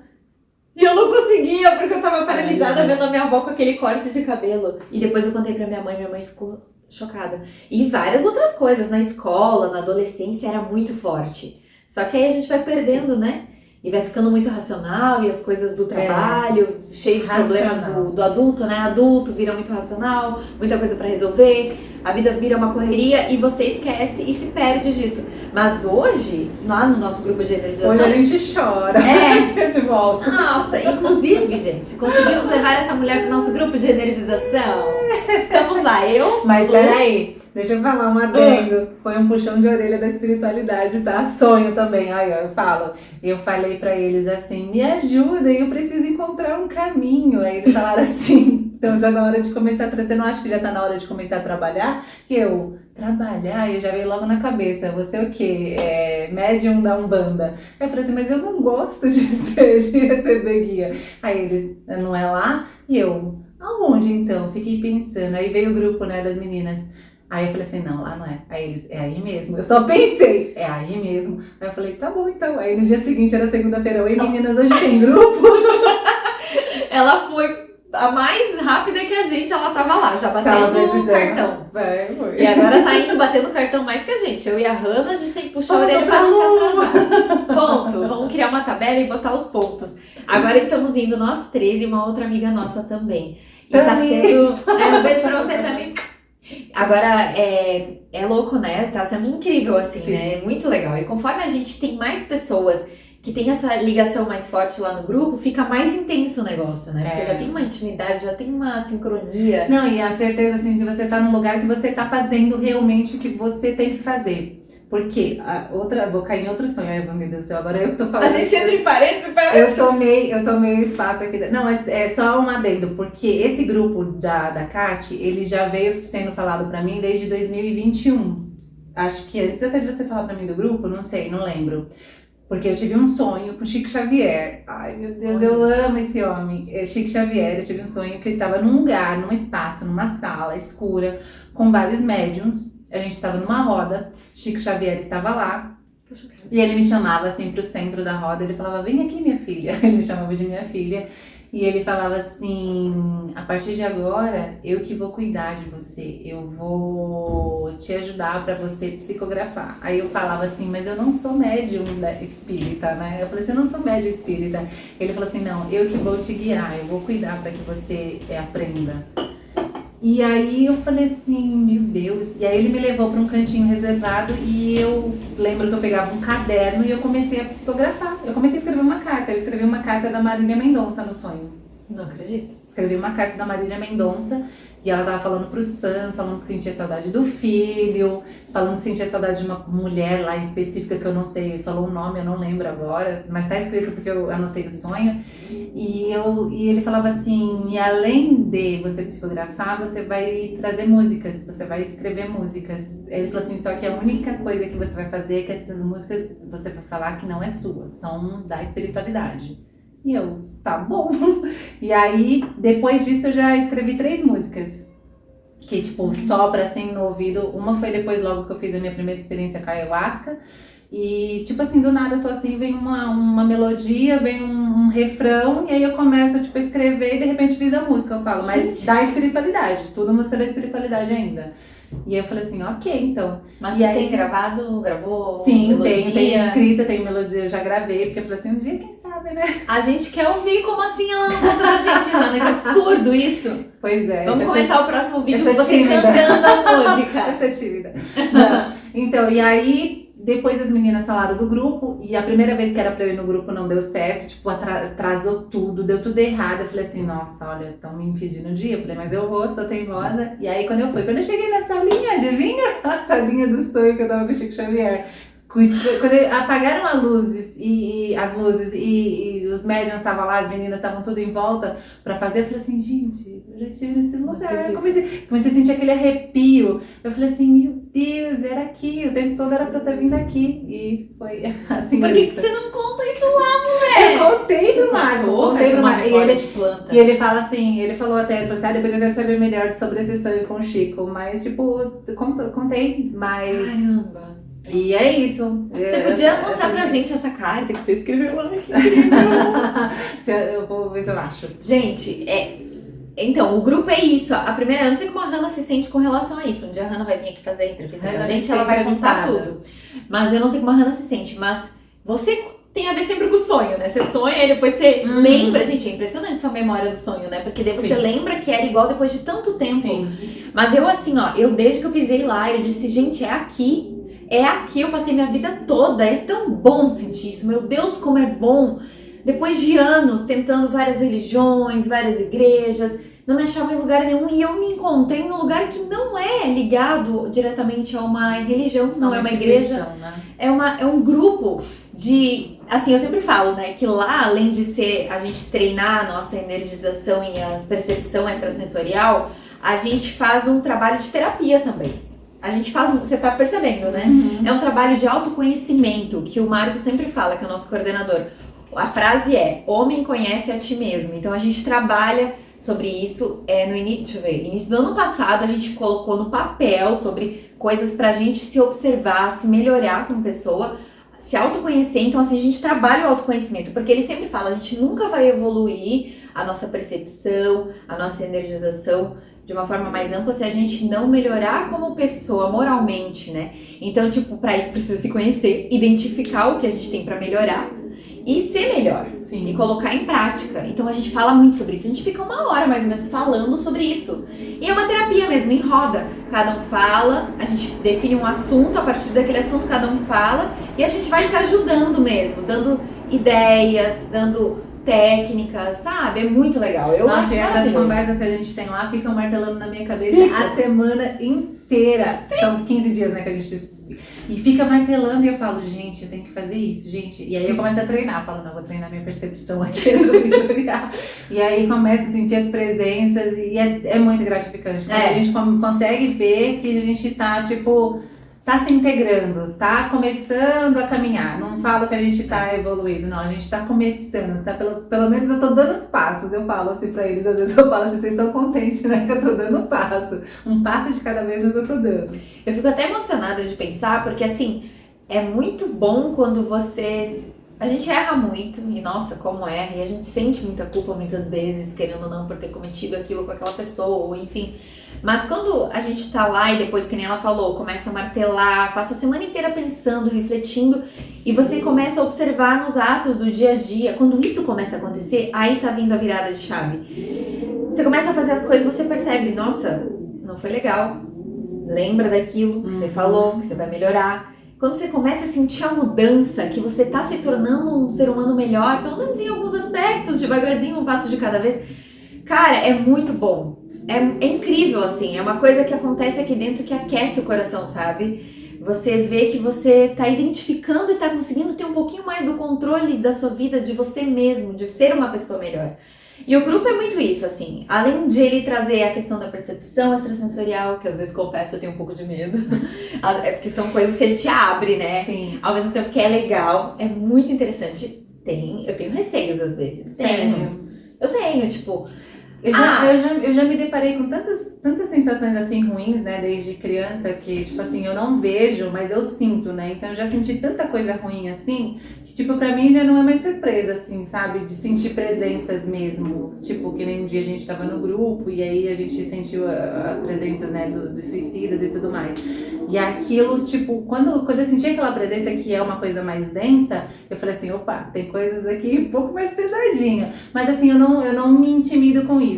E eu não conseguia, porque eu tava paralisada vendo a minha avó com aquele corte de cabelo. E depois eu contei pra minha mãe ficou chocada. E várias outras coisas, na escola, na adolescência, era muito forte. Só que aí a gente vai perdendo, né? E vai ficando muito racional, e as coisas do trabalho, cheio de problemas do adulto, né? Adulto vira muito racional, muita coisa pra resolver, a vida vira uma correria e você esquece e se perde disso. Mas hoje, lá no nosso grupo de energização... Hoje a gente chora. De volta. Nossa, inclusive, gente, conseguimos levar essa mulher pro nosso grupo de energização. Estamos lá, Mas peraí, deixa eu falar um adendo. Foi um puxão de orelha da espiritualidade, tá? Sonho também, aí ó, eu falei pra eles assim, me ajudem, eu preciso encontrar um caminho. Aí eles falaram assim, então já na hora de começar a trazer, você não acha que já tá na hora de começar a trabalhar? Trabalhar, eu já veio logo na cabeça, você o quê? Médium da Umbanda. Aí eu falei assim, mas eu não gosto de receber guia. Aí eles, não é lá? E eu, aonde então? Fiquei pensando, aí veio o grupo, né, das meninas. Aí eu falei assim, não, lá não é. Aí eles, é aí mesmo. Eu só pensei, é aí mesmo. Aí eu falei, tá bom então. Aí no dia seguinte, era segunda-feira, oi meninas, hoje tem grupo? Ela foi a mais rápida que a gente, ela tava lá, já batendo o cartão. Foi. E agora tá indo batendo o cartão mais que a gente. Eu e a Hanna, a gente tem que puxar a orelha pra não se atrasar. Ponto. Vamos criar uma tabela e botar os pontos. Agora estamos indo nós três e uma outra amiga nossa também. E tá sendo... um beijo pra você também. Agora, é louco, né? Tá sendo incrível, assim, Sim. né? Muito legal. E conforme a gente tem mais pessoas que tem essa ligação mais forte lá no grupo, fica mais intenso o negócio, né? Porque já tem uma intimidade, já tem uma sincronia. Não, e a certeza, assim, de você estar num lugar que você tá fazendo realmente o que você tem que fazer. Porque vou cair em outro sonho, meu Deus do céu, agora eu que tô falando. A gente entra em parênteses, Eu tomei o espaço aqui. Não, mas é só um adendo, porque esse grupo da Kat, ele já veio sendo falado pra mim desde 2021. Acho que antes até de você falar pra mim do grupo, não sei, não lembro. Porque eu tive um sonho com Chico Xavier. Ai, meu Deus, eu amo esse homem. Chico Xavier, eu tive um sonho que eu estava num lugar, num espaço, numa sala escura, com vários médiums. A gente estava numa roda, Chico Xavier estava lá. E ele me chamava assim pro centro da roda, ele falava, vem aqui minha filha. Ele me chamava de minha filha. E ele falava assim, a partir de agora, eu que vou cuidar de você, eu vou te ajudar para você psicografar. Aí eu falava assim, mas eu não sou médium espírita, né? Eu falei assim, eu não sou médium espírita. Ele falou assim, não, eu que vou te guiar, eu vou cuidar para que você aprenda. E aí eu falei assim, meu Deus. E aí ele me levou para um cantinho reservado e eu lembro que eu pegava um caderno e eu comecei a psicografar. Eu comecei a escrever uma carta. Eu escrevi uma carta da Marília Mendonça no sonho. Não acredito. Escrevi uma carta da Marília Mendonça e ela tava falando pros fãs, falando que sentia saudade do filho, falando que sentia saudade de uma mulher lá específica que eu não sei, falou o nome, eu não lembro agora, mas tá escrito porque eu anotei o sonho. E ele falava assim, e além de você psicografar, você vai trazer músicas, você vai escrever músicas. Ele falou assim, só que a única coisa que você vai fazer é que essas músicas, você vai falar que não é sua, são da espiritualidade. E eu, tá bom. E aí, depois disso, eu já escrevi 3 músicas. Que, tipo, sopra assim no ouvido. Uma foi depois, logo que eu fiz a minha primeira experiência com a ayahuasca. E, tipo assim, do nada eu tô assim, vem uma melodia, vem um refrão. E aí eu começo, tipo, a escrever e de repente fiz a música. Eu falo, mas Gente. da espiritualidade. Tudo música da espiritualidade ainda. E aí eu falei assim, ok, então. Mas E tu aí, tem gravado, gravou sim, melodia? tem escrita, tem melodia, eu já gravei. Porque eu falei assim, um dia quem sabe, né? A gente quer ouvir, como assim ela não contou a gente, Hannah? Que absurdo isso. Pois é. Vamos começar o próximo vídeo essa com você tímida. cantando a música. Essa é tímida. Não. Então, e aí, depois as meninas falaram do grupo, e a primeira vez que era pra eu ir no grupo não deu certo, tipo, atrasou tudo, deu tudo errado. Eu falei assim, nossa, olha, estão me impedindo de ir. Eu falei, mas eu vou, sou teimosa. E aí, quando eu cheguei na salinha, adivinha? A salinha do sonho que eu tava com o Chico Xavier. Quando apagaram as luzes e os médiums estavam lá, as meninas estavam tudo em volta pra fazer, eu falei assim, gente, eu já estive nesse lugar. Eu comecei a sentir aquele arrepio. Eu falei assim, meu Deus, era aqui, o tempo todo era pra eu ter vindo aqui. E foi assim. Por que você não conta isso lá, Eu contei pro Marco. Contei pro Marco. E ele fala assim, ele falou até, ele falou assim, depois eu quero saber melhor sobre esse sonho com o Chico. Mas, tipo, contei, mas... Caramba. E é isso. Você podia mostrar pra gente essa carta que você escreveu lá. Que eu vou ver se eu acho. Gente, então, o grupo é isso. A primeira, eu não sei como a Hannah se sente com relação a isso. Um dia a Hannah vai vir aqui fazer a entrevista com a gente, ela vai contar tudo. Mas eu não sei como a Hannah se sente. Mas você tem a ver sempre com o sonho, né? Você sonha e depois você lembra. Gente, é impressionante sua memória do sonho, né? Porque daí você lembra que era igual depois de tanto tempo. Sim. Mas eu assim, ó, desde que eu pisei lá, eu disse, gente, é aqui, eu passei minha vida toda, é tão bom sentir isso, meu Deus, como é bom. Depois de anos tentando várias religiões, várias igrejas, não me achava em lugar nenhum e eu me encontrei num lugar que não é ligado diretamente a uma religião, não é uma igreja, né? é um grupo de, assim, eu sempre falo, né, que lá, além de ser a gente treinar a nossa energização e a percepção extrasensorial, a gente faz um trabalho de terapia também. A gente faz, você tá percebendo, né? É um trabalho de autoconhecimento, que o Marco sempre fala, que é o nosso coordenador. A frase é, homem conhece a ti mesmo. Então a gente trabalha sobre isso no início do ano passado, a gente colocou no papel sobre coisas pra gente se observar, se melhorar como pessoa, se autoconhecer. Então assim, a gente trabalha o autoconhecimento, porque ele sempre fala, a gente nunca vai evoluir a nossa percepção, a nossa energização de uma forma mais ampla se a gente não melhorar como pessoa moralmente, né? Então, tipo, pra isso precisa se conhecer, identificar o que a gente tem pra melhorar e ser melhor. Sim. E colocar em prática. Então a gente fala muito sobre isso. A gente fica 1 hora mais ou menos falando sobre isso. E é uma terapia mesmo, em roda. Cada um fala, a gente define um assunto, a partir daquele assunto cada um fala e a gente vai se ajudando mesmo, dando ideias, dando técnicas, sabe? É muito legal. Eu acho que essas conversas que a gente tem lá ficam martelando na minha cabeça a semana inteira. Sim. São 15 dias, né, que a gente... E fica martelando e eu falo, gente, eu tenho que fazer isso, gente. E aí eu começo a treinar, falo, não, vou treinar minha percepção aqui, e aí começo a sentir as presenças e é muito gratificante. Quando a gente consegue ver que a gente tá, tipo... tá se integrando, tá começando a caminhar. Não falo que a gente tá evoluindo, não. A gente tá começando, tá? Pelo menos eu tô dando os passos. Eu falo assim pra eles, às vezes eu falo assim, vocês estão contentes, né? Que eu tô dando passo. Um passo de cada vez, mas eu tô dando. Eu fico até emocionada de pensar, porque assim, é muito bom quando você... A gente erra muito, e nossa, como erra, e a gente sente muita culpa muitas vezes, querendo ou não, por ter cometido aquilo com aquela pessoa, ou enfim... Mas quando a gente tá lá e depois, que nem ela falou, começa a martelar, passa a semana inteira pensando, refletindo, e você começa a observar nos atos do dia a dia, quando isso começa a acontecer, aí tá vindo a virada de chave. você começa a fazer as coisas, você percebe, nossa, não foi legal. Lembra daquilo que você falou, que você vai melhorar. Quando você começa a sentir a mudança, que você tá se tornando um ser humano melhor, pelo menos em alguns aspectos, devagarzinho, um passo de cada vez, cara, é muito bom. É incrível, assim, é uma coisa que acontece aqui dentro que aquece o coração, sabe? Você vê que você tá identificando e tá conseguindo ter um pouquinho mais do controle da sua vida, de você mesmo, de ser uma pessoa melhor. E o grupo é muito isso, assim, além de ele trazer a questão da percepção extrasensorial, que às vezes, confesso, eu tenho um pouco de medo, é porque são coisas que a gente abre, né? Sim. Ao mesmo tempo que é legal, é muito interessante. Eu tenho receios às vezes. Sério? Eu tenho, tipo... Eu já me deparei com tantas sensações assim ruins, né, desde criança, que, tipo assim, eu não vejo, mas eu sinto, né, então eu já senti tanta coisa ruim assim, que, tipo, pra mim já não é mais surpresa, assim, sabe, de sentir presenças mesmo, tipo, que nem um dia a gente tava no grupo e aí a gente sentiu as presenças, né, dos suicidas e tudo mais, e aquilo, tipo, quando eu senti aquela presença que é uma coisa mais densa, eu falei assim, opa, tem coisas aqui um pouco mais pesadinha, mas assim, eu não me intimido com isso.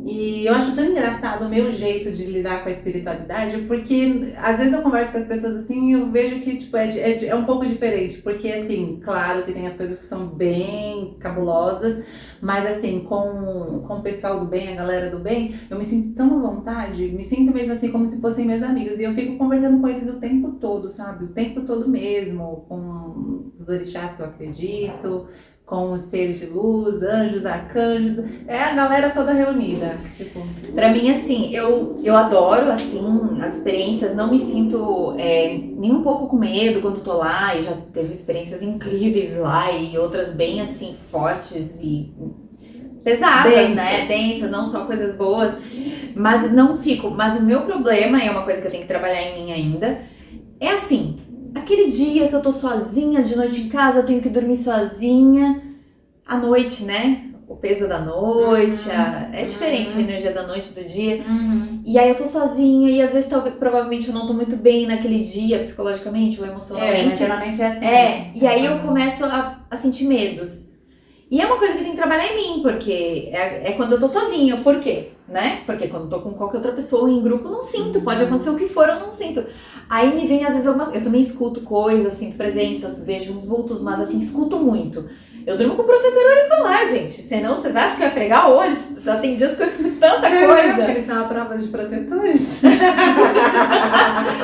E eu acho tão engraçado o meu jeito de lidar com a espiritualidade, porque às vezes eu converso com as pessoas assim e eu vejo que tipo, é um pouco diferente, porque assim, claro que tem as coisas que são bem cabulosas, mas assim, com o pessoal do bem, a galera do bem, eu me sinto tão à vontade, me sinto mesmo assim como se fossem meus amigos, e eu fico conversando com eles o tempo todo, sabe? O tempo todo mesmo, com os orixás que eu acredito, com os seres de luz, anjos, arcanjos, é a galera toda reunida. Tipo. Pra mim, assim, eu adoro, assim, as experiências, não me sinto nem um pouco com medo quando tô lá, e já teve experiências incríveis lá, e outras bem, assim, fortes e pesadas, Densas. né? Densas, não só coisas boas, mas não fico. Mas o meu problema, e é uma coisa que eu tenho que trabalhar em mim ainda, é assim, aquele dia que eu tô sozinha de noite em casa, eu tenho que dormir sozinha, à noite, né? O peso da noite, é diferente a energia da noite do dia. E aí eu tô sozinha e às vezes provavelmente eu não tô muito bem naquele dia, psicologicamente ou emocionalmente. Mas geralmente é assim. E aí eu começo a sentir medos. E é uma coisa que tem que trabalhar em mim, porque é quando eu tô sozinha. Por quê? Né? Porque quando eu tô com qualquer outra pessoa em grupo, eu não sinto. Pode acontecer o que for, eu não sinto. Aí me vem às vezes algumas... Eu também escuto coisas, sinto presenças, vejo uns vultos, mas assim, escuto muito. Eu durmo com protetor auricular, gente. Senão, vocês acham que eu ia pregar o olho? Tem dias que eu escuto tanta coisa. Eles são a prova de protetores.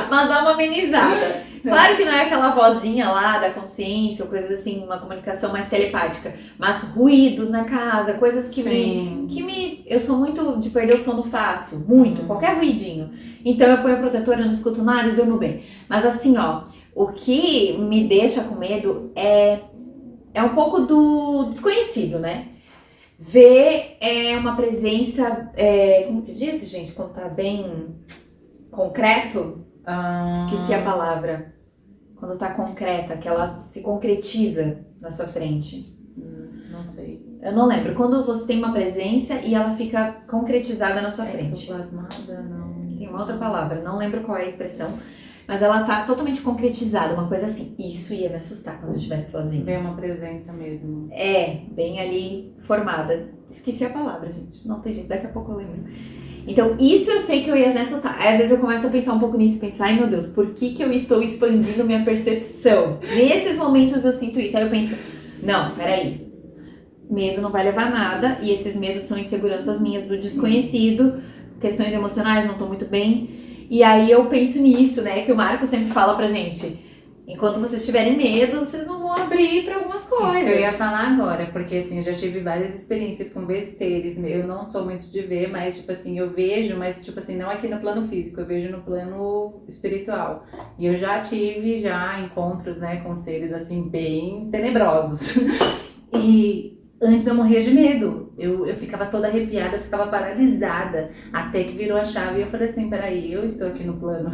Mas dá uma amenizada. Claro que não é aquela vozinha lá da consciência, ou coisas assim, uma comunicação mais telepática. Mas ruídos na casa, coisas que me... Eu sou muito de perder o sono fácil. Muito. Qualquer ruidinho. Então eu ponho o protetor, eu não escuto nada e durmo bem. Mas assim, ó, o que me deixa com medo é um pouco do desconhecido, né? Ver uma presença, como que diz, gente, quando tá bem concreto? Esqueci a palavra. Quando tá concreta, que ela se concretiza na sua frente. Não sei. Eu não lembro. Quando você tem uma presença e ela fica concretizada na sua frente. Plasmada, não. Tem uma outra palavra, não lembro qual é a expressão. Mas ela tá totalmente concretizada, uma coisa assim. Isso ia me assustar quando eu estivesse sozinha. Bem uma presença mesmo. Bem ali formada. Esqueci a palavra, gente. Não tem jeito, daqui a pouco eu lembro. Então, isso eu sei que eu ia me assustar. Aí, às vezes eu começo a pensar um pouco nisso, pensar, ai meu Deus, por que eu estou expandindo minha percepção? Nesses momentos eu sinto isso. Aí eu penso, não, peraí. Medo não vai levar a nada, e esses medos são inseguranças minhas do desconhecido, questões emocionais, não tô muito bem. E aí eu penso nisso, né, que o Marco sempre fala pra gente, enquanto vocês tiverem medo, vocês não vão abrir pra algumas coisas. Isso que eu ia falar agora, porque assim, eu já tive várias experiências com seres, eu não sou muito de ver, mas tipo assim, eu vejo, mas tipo assim, não aqui no plano físico, eu vejo no plano espiritual. E eu já tive encontros, né, com seres assim, bem tenebrosos. E antes eu morria de medo, eu ficava toda arrepiada, eu ficava paralisada, até que virou a chave e eu falei assim, peraí, eu estou aqui no plano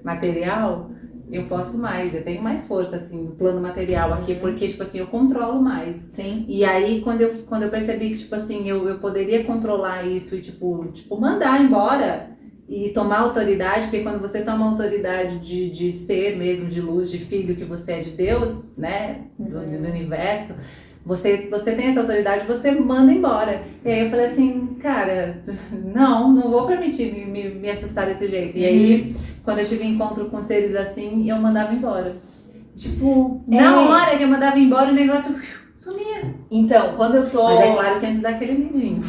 material, eu posso mais, eu tenho mais força, assim, no plano material aqui, porque, tipo assim, eu controlo mais. Sim. E aí, quando eu percebi que, tipo assim, eu poderia controlar isso e, tipo, mandar embora e tomar autoridade, porque quando você toma autoridade de ser mesmo, de luz, de filho, que você é de Deus, né, do universo, você tem essa autoridade, você manda embora. E aí eu falei assim, cara, não vou permitir me assustar desse jeito. E aí, quando eu tive encontro com seres assim, eu mandava embora. Tipo, na hora que eu mandava embora, o negócio sumia. Então, quando eu tô... Mas é claro que antes dá aquele medinho.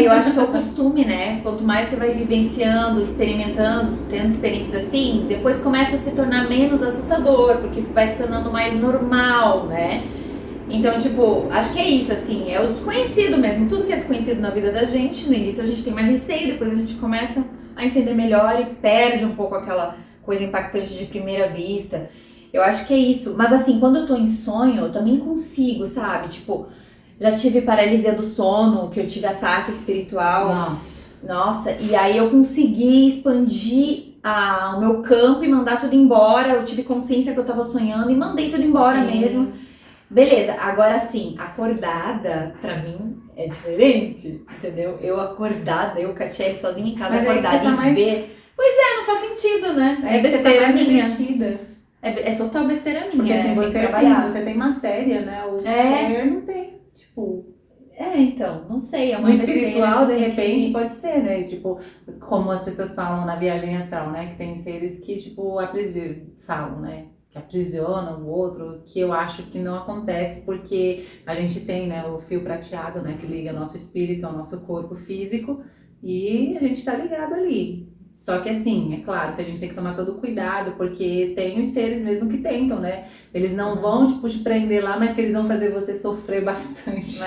Eu acho que é o costume, né? Quanto mais você vai vivenciando, experimentando, tendo experiências assim, depois começa a se tornar menos assustador, porque vai se tornando mais normal, né? Então, tipo, acho que é isso, assim, é o desconhecido mesmo. Tudo que é desconhecido na vida da gente, no início a gente tem mais receio, depois a gente começa a entender melhor e perde um pouco aquela coisa impactante de primeira vista. Eu acho que é isso. Mas assim, quando eu tô em sonho, eu também consigo, sabe? Tipo, já tive paralisia do sono, que eu tive ataque espiritual. Nossa, e aí eu consegui expandir o meu campo e mandar tudo embora. Eu tive consciência que eu tava sonhando e mandei tudo embora mesmo. Beleza, agora sim, acordada, pra mim, é diferente, entendeu? Eu acordada, eu, Catiele, sozinha em casa, acordada e ver... Pois é, não faz sentido, né? É besteira minha. É total besteira minha. Porque assim, você tem matéria, né? O ser não tem, tipo... então, não sei, é uma no espiritual, de repente, que... pode ser, né? Tipo, como as pessoas falam na viagem astral, né? Que tem seres que, tipo, falam, né? Que aprisionam o outro, que eu acho que não acontece porque a gente tem, né, o fio prateado, né, que liga nosso espírito ao nosso corpo físico e a gente tá ligado ali. Só que assim, é claro que a gente tem que tomar todo cuidado, porque tem os seres mesmo que tentam, né? Eles não vão, tipo, te prender lá, mas que eles vão fazer você sofrer bastante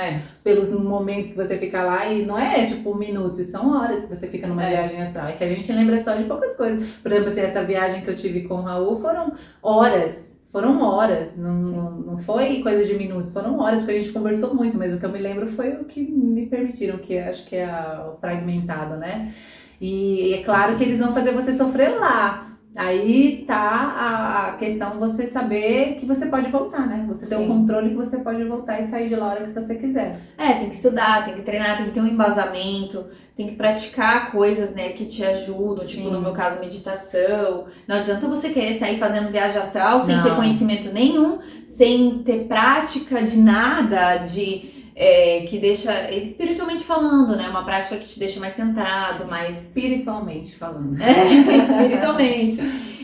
pelos momentos que você fica lá. E não é, tipo, minutos, são horas que você fica numa viagem astral. É que a gente lembra só de poucas coisas. Por exemplo, assim, essa viagem que eu tive com o Raul foram horas. Não foi coisa de minutos, foram horas, porque a gente conversou muito, mas o que eu me lembro foi o que me permitiram, que acho que é o fragmentado, né? E é claro que eles vão fazer você sofrer lá. Aí tá a questão você saber que você pode voltar, né? Você tem o controle que você pode voltar e sair de lá a hora que você quiser. Tem que estudar, tem que treinar, tem que ter um embasamento, tem que praticar coisas, né, que te ajudam, tipo no meu caso, meditação. Não adianta você querer sair fazendo viagem astral sem ter conhecimento nenhum, sem ter prática de nada, que deixa, espiritualmente falando, né? Uma prática que te deixa mais centrado, mais... Espiritualmente falando. Espiritualmente.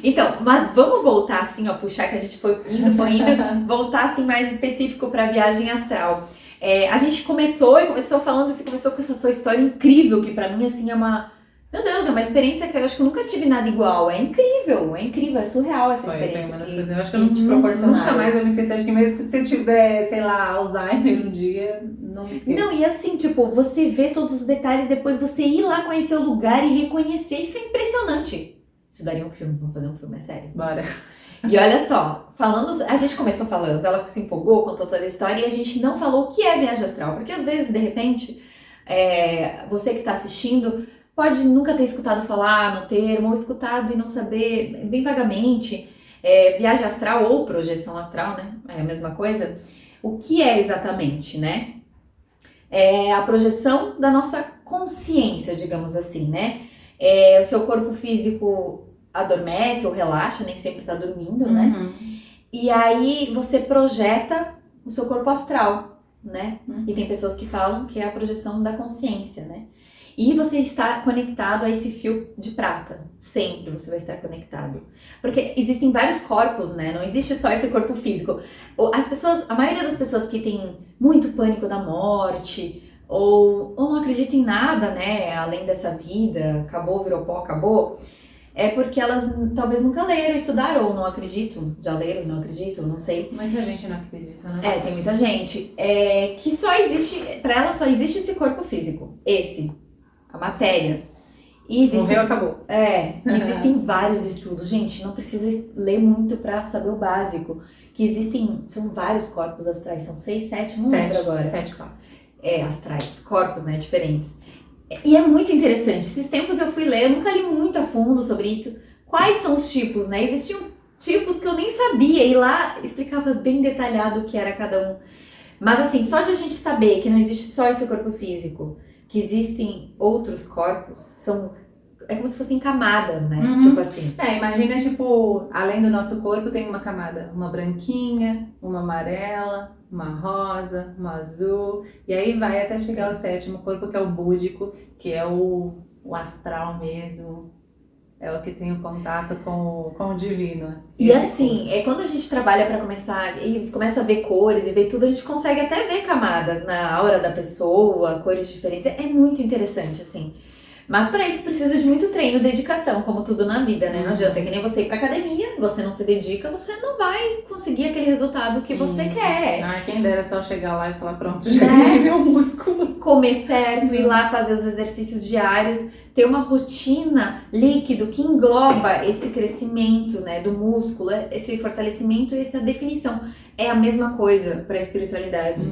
Então, mas vamos voltar assim, ó, puxar que a gente foi indo, voltar assim mais específico pra viagem astral. A gente começou falando, você começou com essa sua história incrível, que pra mim, assim, é uma... Meu Deus, é uma experiência que eu acho que eu nunca tive nada igual. É incrível, é surreal essa experiência. Eu acho que eu nunca mais vou me esquecer. Acho que mesmo se eu tiver, sei lá, Alzheimer um dia, não me esqueço. Não, e assim, tipo, você vê todos os detalhes, depois você ir lá conhecer o lugar e reconhecer, isso é impressionante. Isso daria um filme, vamos fazer um filme, é sério. Bora. E olha só, a gente começou falando, ela se empolgou, contou toda a história e a gente não falou o que é viagem astral, porque às vezes, de repente, você que tá assistindo pode nunca ter escutado falar no termo, ou escutado e não saber, bem vagamente, viagem astral ou projeção astral, né? É a mesma coisa. O que é exatamente, né? É a projeção da nossa consciência, digamos assim, né? O seu corpo físico adormece ou relaxa, nem sempre tá dormindo, né? E aí você projeta o seu corpo astral, né? E tem pessoas que falam que é a projeção da consciência, né? E você está conectado a esse fio de prata. Sempre você vai estar conectado. Porque existem vários corpos, né? Não existe só esse corpo físico. A maioria das pessoas que tem muito pânico da morte, ou não acreditam em nada, né? Além dessa vida, acabou, virou pó, acabou. É porque elas talvez nunca leram, estudaram ou não acreditam. Já leram, não acreditam, não sei. Muita gente não acredita, né? Tem muita gente. Que só existe, pra ela só existe esse corpo físico. A matéria. Morreu, acabou. Existem vários estudos. Gente, não precisa ler muito pra saber o básico. Que são vários corpos astrais. São 6, 7, não lembro agora. 7 corpos. Astrais, corpos, né, diferentes. E é muito interessante. Esses tempos eu fui ler, eu nunca li muito a fundo sobre isso. Quais são os tipos, né? Existiam tipos que eu nem sabia. E lá explicava bem detalhado o que era cada um. Mas assim, só de a gente saber que não existe só esse corpo físico, que existem outros corpos, são é como se fossem camadas, né? Uhum. Tipo assim. Imagina, tipo, além do nosso corpo tem uma camada, uma branquinha, uma amarela, uma rosa, uma azul, e aí vai até chegar ao sétimo corpo, que é o búdico, que é o astral mesmo, é o que tem o contato com o divino. E assim, quando a gente trabalha pra começar e começa a ver cores e ver tudo, a gente consegue até ver camadas na aura da pessoa, cores diferentes. É muito interessante, assim. Mas para isso precisa de muito treino e dedicação, como tudo na vida, né? Não adianta, é que nem você ir pra academia, você não se dedica, você não vai conseguir aquele resultado que você quer. Quem dera só chegar lá e falar, pronto, já ganhei meu músculo. Comer certo, ir lá fazer os exercícios diários, ter uma rotina líquido que engloba esse crescimento, né, do músculo, esse fortalecimento e essa definição. É a mesma coisa para a espiritualidade,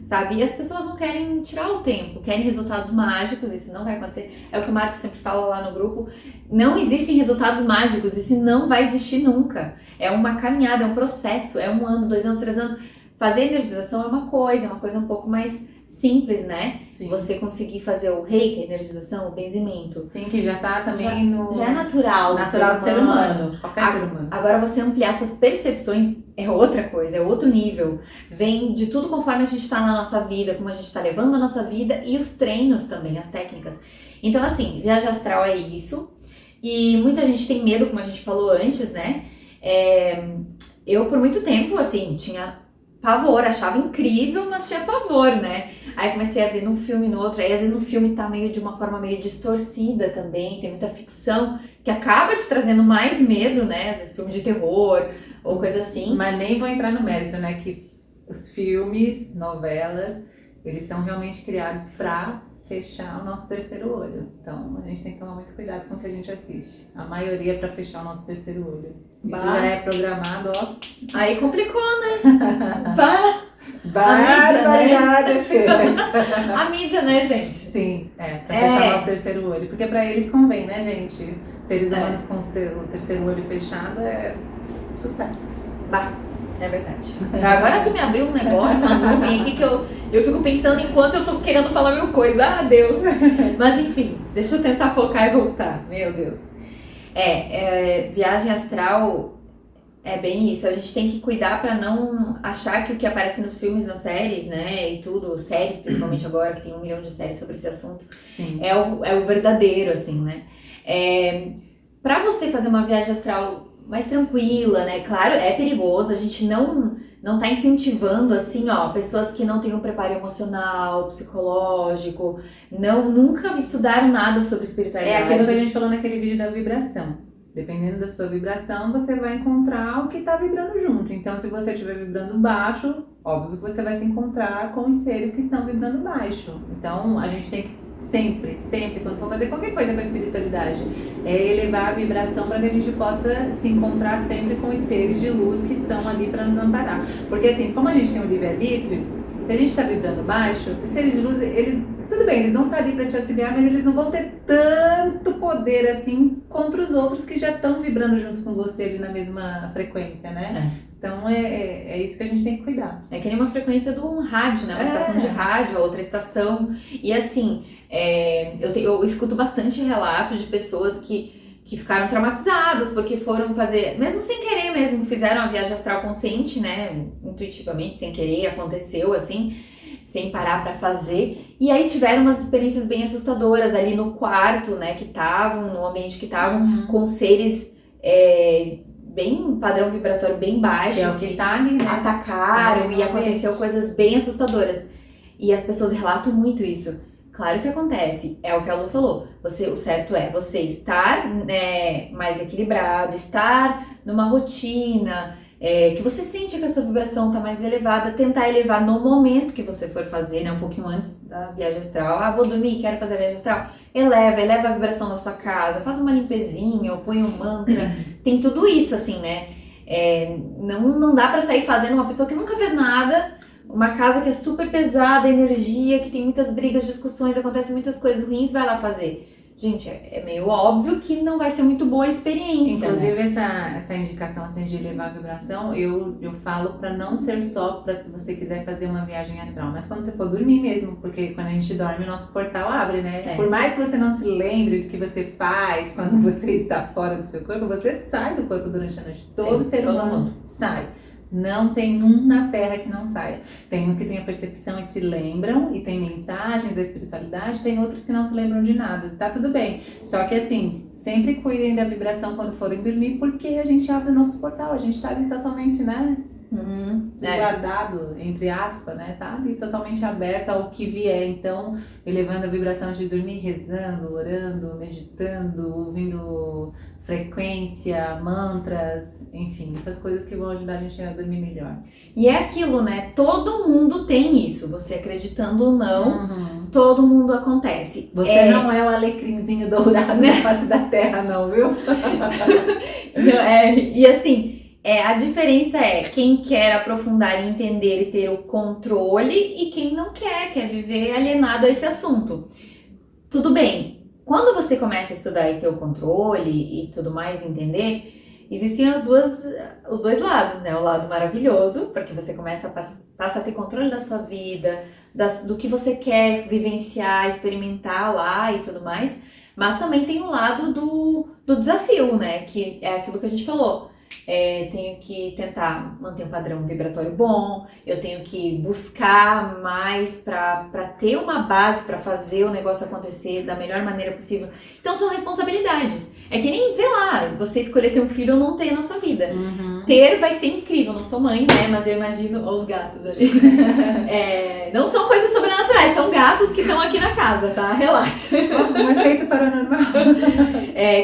sabe? E as pessoas não querem tirar o tempo, querem resultados mágicos, isso não vai acontecer. É o que o Marco sempre fala lá no grupo, não existem resultados mágicos, isso não vai existir nunca. É uma caminhada, é um processo, é 1 ano, 2 anos, 3 anos. Fazer energização é uma coisa um pouco mais simples, né? Sim. Você conseguir fazer o reiki, a energização, o benzimento. Sim, que já tá também Já é natural do ser humano. Qualquer ser humano. Agora você ampliar suas percepções é outra coisa, é outro nível. Vem de tudo conforme a gente tá na nossa vida, como a gente tá levando a nossa vida e os treinos também, as técnicas. Então assim, viagem astral é isso. E muita gente tem medo, como a gente falou antes, né? Eu por muito tempo, assim, tinha pavor, achava incrível, mas tinha pavor, né? Aí comecei a ver num filme, no outro, aí às vezes no filme tá meio de uma forma meio distorcida também, tem muita ficção que acaba te trazendo mais medo, né? Às vezes filme de terror ou coisa assim. Mas nem vou entrar no mérito, né? Que os filmes, novelas, eles são realmente criados pra fechar o nosso terceiro olho. Então a gente tem que tomar muito cuidado com o que a gente assiste. A maioria é pra fechar o nosso terceiro olho. Isso já é programado, ó. Aí complicou, né? Barbaridade, A mídia, né, gente? Sim, pra fechar o nosso terceiro olho. Porque pra eles convém, né, gente? Seres humanos com o terceiro olho fechado é sucesso. É verdade. Agora tu me abriu um negócio, uma nuvem aqui que eu fico pensando enquanto eu tô querendo falar mil coisas. Ah, Deus! Mas enfim, deixa eu tentar focar e voltar. Meu Deus. Viagem astral é bem isso. A gente tem que cuidar pra não achar que o que aparece nos filmes, nas séries, né, e tudo, séries principalmente agora, que tem 1 milhão de séries sobre esse assunto, Sim. é o verdadeiro, assim, né. Pra você fazer uma viagem astral mais tranquila, né? Claro, é perigoso, a gente não tá incentivando, assim, ó, pessoas que não têm um preparo emocional, psicológico, nunca estudaram nada sobre espiritualidade. É aquilo que a gente falou naquele vídeo da vibração. Dependendo da sua vibração, você vai encontrar o que tá vibrando junto. Então, se você estiver vibrando baixo, óbvio que você vai se encontrar com os seres que estão vibrando baixo. Então, a gente tem que sempre, quando for fazer qualquer coisa com a espiritualidade, elevar a vibração para que a gente possa se encontrar sempre com os seres de luz que estão ali para nos amparar. Porque assim, como a gente tem um livre-arbítrio, se a gente está vibrando baixo, os seres de luz, tudo bem, eles vão estar ali para te auxiliar, mas eles não vão ter tanto poder assim contra os outros que já estão vibrando junto com você ali na mesma frequência, né? Então é isso que a gente tem que cuidar. É que nem uma frequência do rádio, né? Uma estação de rádio, outra estação. E assim, eu escuto bastante relatos de pessoas que ficaram traumatizadas porque foram fazer, mesmo sem querer mesmo, fizeram a viagem astral consciente, né? Intuitivamente, sem querer, aconteceu assim, sem parar pra fazer. E aí tiveram umas experiências bem assustadoras ali no quarto, né? Que estavam, no ambiente que estavam, com seres bem padrão vibratório bem baixo, que é o que tá ali, né? Atacaram e aconteceu coisas bem assustadoras. E as pessoas relatam muito isso. Claro que acontece, é o que a Lu falou. O certo é você estar mais equilibrado, estar numa rotina, que você sente que a sua vibração tá mais elevada, tentar elevar no momento que você for fazer, né? Um pouquinho antes da viagem astral. Vou dormir, quero fazer a viagem astral. Eleva a vibração da sua casa, faz uma limpezinha, ou põe um mantra. Tem tudo isso, assim, né? Não dá pra sair fazendo uma pessoa que nunca fez nada, uma casa que é super pesada, energia, que tem muitas brigas, discussões, acontecem muitas coisas ruins, vai lá fazer. gente, é meio óbvio que não vai ser muito boa a experiência, Inclusive, né? essa indicação assim, de elevar a vibração, eu falo para não ser só para se você quiser fazer uma viagem astral, mas quando você for dormir mesmo, porque quando a gente dorme, o nosso portal abre, né? É. Por mais que você não se lembre do que você faz quando você está fora do seu corpo, você sai do corpo durante a noite. Todo Sim, ser todo humano mundo. sai. Não tem um na Terra que não saia. Tem uns que têm a percepção e se lembram, e tem mensagens da espiritualidade, tem outros que não se lembram de nada. Tá tudo bem. Só que assim, sempre cuidem da vibração quando forem dormir, porque a gente abre o nosso portal, a gente tá ali totalmente, né? Desguardado, entre aspas, né? Tá ali totalmente aberto ao que vier. Então, elevando a vibração de dormir, rezando, orando, meditando, ouvindo frequência, mantras, enfim, essas coisas que vão ajudar a gente a dormir melhor. E é aquilo, né? Todo mundo tem isso, você acreditando ou não, Uhum. todo mundo acontece. Você não é o alecrimzinho dourado na face da terra, não, viu? E assim, a diferença é quem quer aprofundar e entender e ter o controle e quem não quer viver alienado a esse assunto. Tudo bem, quando você começa a estudar e ter o controle e tudo mais, entender, existem os dois lados, né? O lado maravilhoso, porque você passa a ter controle da sua vida, do que você quer vivenciar, experimentar lá e tudo mais, mas também tem o lado do desafio, né? Que é aquilo que a gente falou. Tenho que tentar manter um padrão vibratório bom, eu tenho que buscar mais para ter uma base para fazer o negócio acontecer da melhor maneira possível. Então são responsabilidades. É que nem, sei lá, você escolher ter um filho ou não ter na sua vida. Uhum. Ter vai ser incrível, não sou mãe, né? Mas eu imagino os gatos ali. Não são coisas sobrenaturais, são gatos que estão aqui na casa, tá? Relaxa. Um efeito paranormal.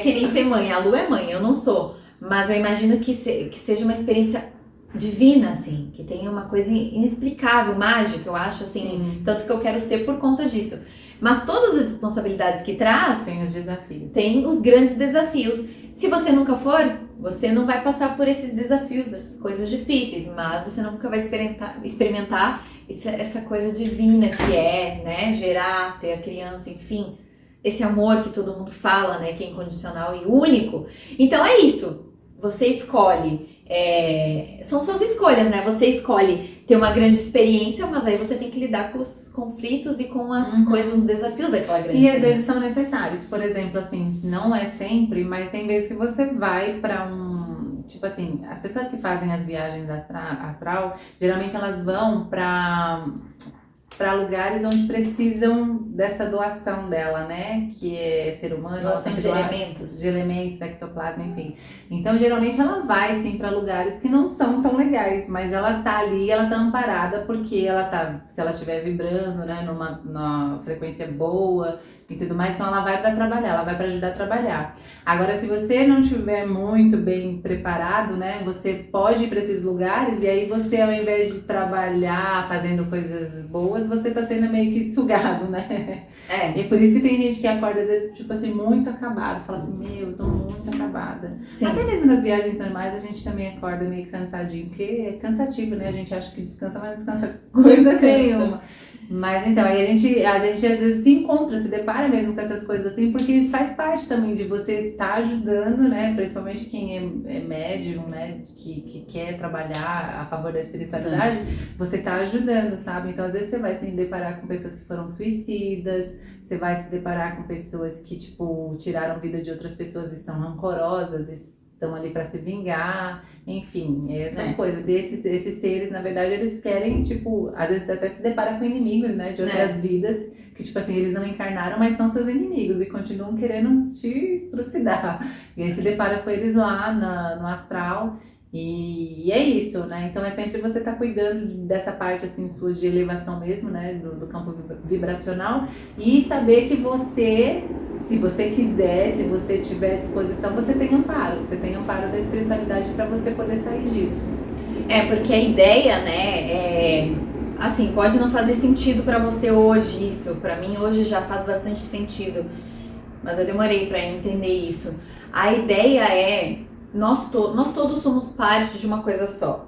Que nem ser mãe, a Lu é mãe, eu não sou. Mas eu imagino que seja uma experiência divina, assim, que tenha uma coisa inexplicável, mágica, eu acho, assim, Sim. tanto que eu quero ser por conta disso. Mas todas as responsabilidades que traz, Tem os desafios. tem os grandes desafios. Se você nunca for, você não vai passar por esses desafios, essas coisas difíceis, mas você nunca vai experimentar essa coisa divina que é, né, gerar, ter a criança, enfim, esse amor que todo mundo fala, né, que é incondicional e único. Então é isso. Você escolhe, são suas escolhas, né? Você escolhe ter uma grande experiência, mas aí você tem que lidar com os conflitos e com as coisas, os desafios daquela grande experiência. E às vezes são necessários. Por exemplo, assim, não é sempre, mas tem vezes que você vai pra tipo assim, as pessoas que fazem as viagens astral, geralmente elas vão pra lugares onde precisam dessa doação dela, né? Que é ser humano, Doação de elementos. De elementos, ectoplasma, enfim. Então, geralmente ela vai, sim, para lugares que não são tão legais, mas ela tá ali, ela tá amparada porque ela tá, se ela estiver vibrando, né, numa frequência boa e tudo mais, então ela vai para trabalhar, ela vai para ajudar a trabalhar. Agora, se você não estiver muito bem preparado, né, você pode ir para esses lugares e aí você, ao invés de trabalhar fazendo coisas boas, você tá sendo meio que sugado, né? E é por isso que tem gente que acorda, às vezes, tipo assim, muito acabado. Fala assim, eu tô muito acabada. Sim. Até mesmo nas viagens normais, a gente também acorda meio cansadinho, porque é cansativo, né? A gente acha que descansa, mas não descansa coisa nenhuma. Mas então, aí a gente às vezes se encontra, se depara mesmo com essas coisas assim, porque faz parte também de você estar ajudando, né? Principalmente quem é médium, né? Que quer trabalhar a favor da espiritualidade, você tá ajudando, sabe? Então, às vezes você vai se deparar com pessoas que foram suicidas, você vai se deparar com pessoas que, tipo, tiraram a vida de outras pessoas e são rancorosas, estão ali para se vingar, enfim, essas coisas. E esses seres, na verdade, eles querem, tipo, às vezes até se depara com inimigos, né, de outras vidas, que, tipo assim, eles não encarnaram, mas são seus inimigos e continuam querendo te trucidar. E aí se depara com eles lá no astral. E é isso, né? Então é sempre você tá cuidando dessa parte assim sua de elevação mesmo, né? Do campo vibracional e saber que você, se você quiser, se você tiver disposição, você tem amparo. Você tem amparo da espiritualidade para você poder sair disso. Porque a ideia, né, assim, pode não fazer sentido para você hoje isso. Para mim hoje já faz bastante sentido, mas eu demorei para entender isso. A ideia é nós todos somos parte de uma coisa só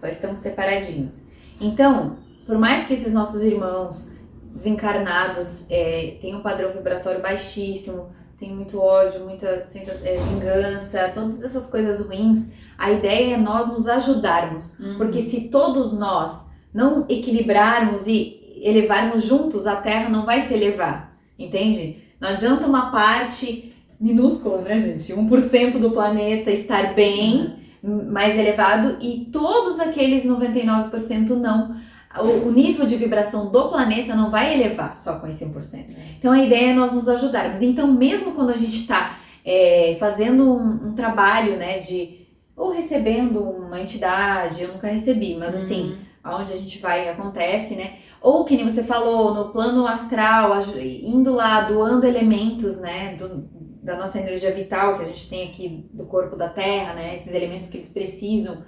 estamos separadinhos. Então, por mais que esses nossos irmãos desencarnados tenham um padrão vibratório baixíssimo, tem muito ódio, muita vingança, todas essas coisas ruins. A ideia é nós nos ajudarmos, porque se todos nós não equilibrarmos e elevarmos juntos, a Terra não vai se elevar, entende? Não adianta uma parte minúscula, né, gente? 1% do planeta estar bem, mais elevado, e todos aqueles 99% não. O nível de vibração do planeta não vai elevar só com esse 1%. Então a ideia é nós nos ajudarmos. Então mesmo quando a gente está fazendo um trabalho, né, ou recebendo uma entidade, eu nunca recebi, mas assim, aonde a gente vai, acontece, né? Ou que nem você falou, no plano astral, indo lá, doando elementos, né, da nossa energia vital que a gente tem aqui do corpo da Terra, né, esses elementos que eles precisam,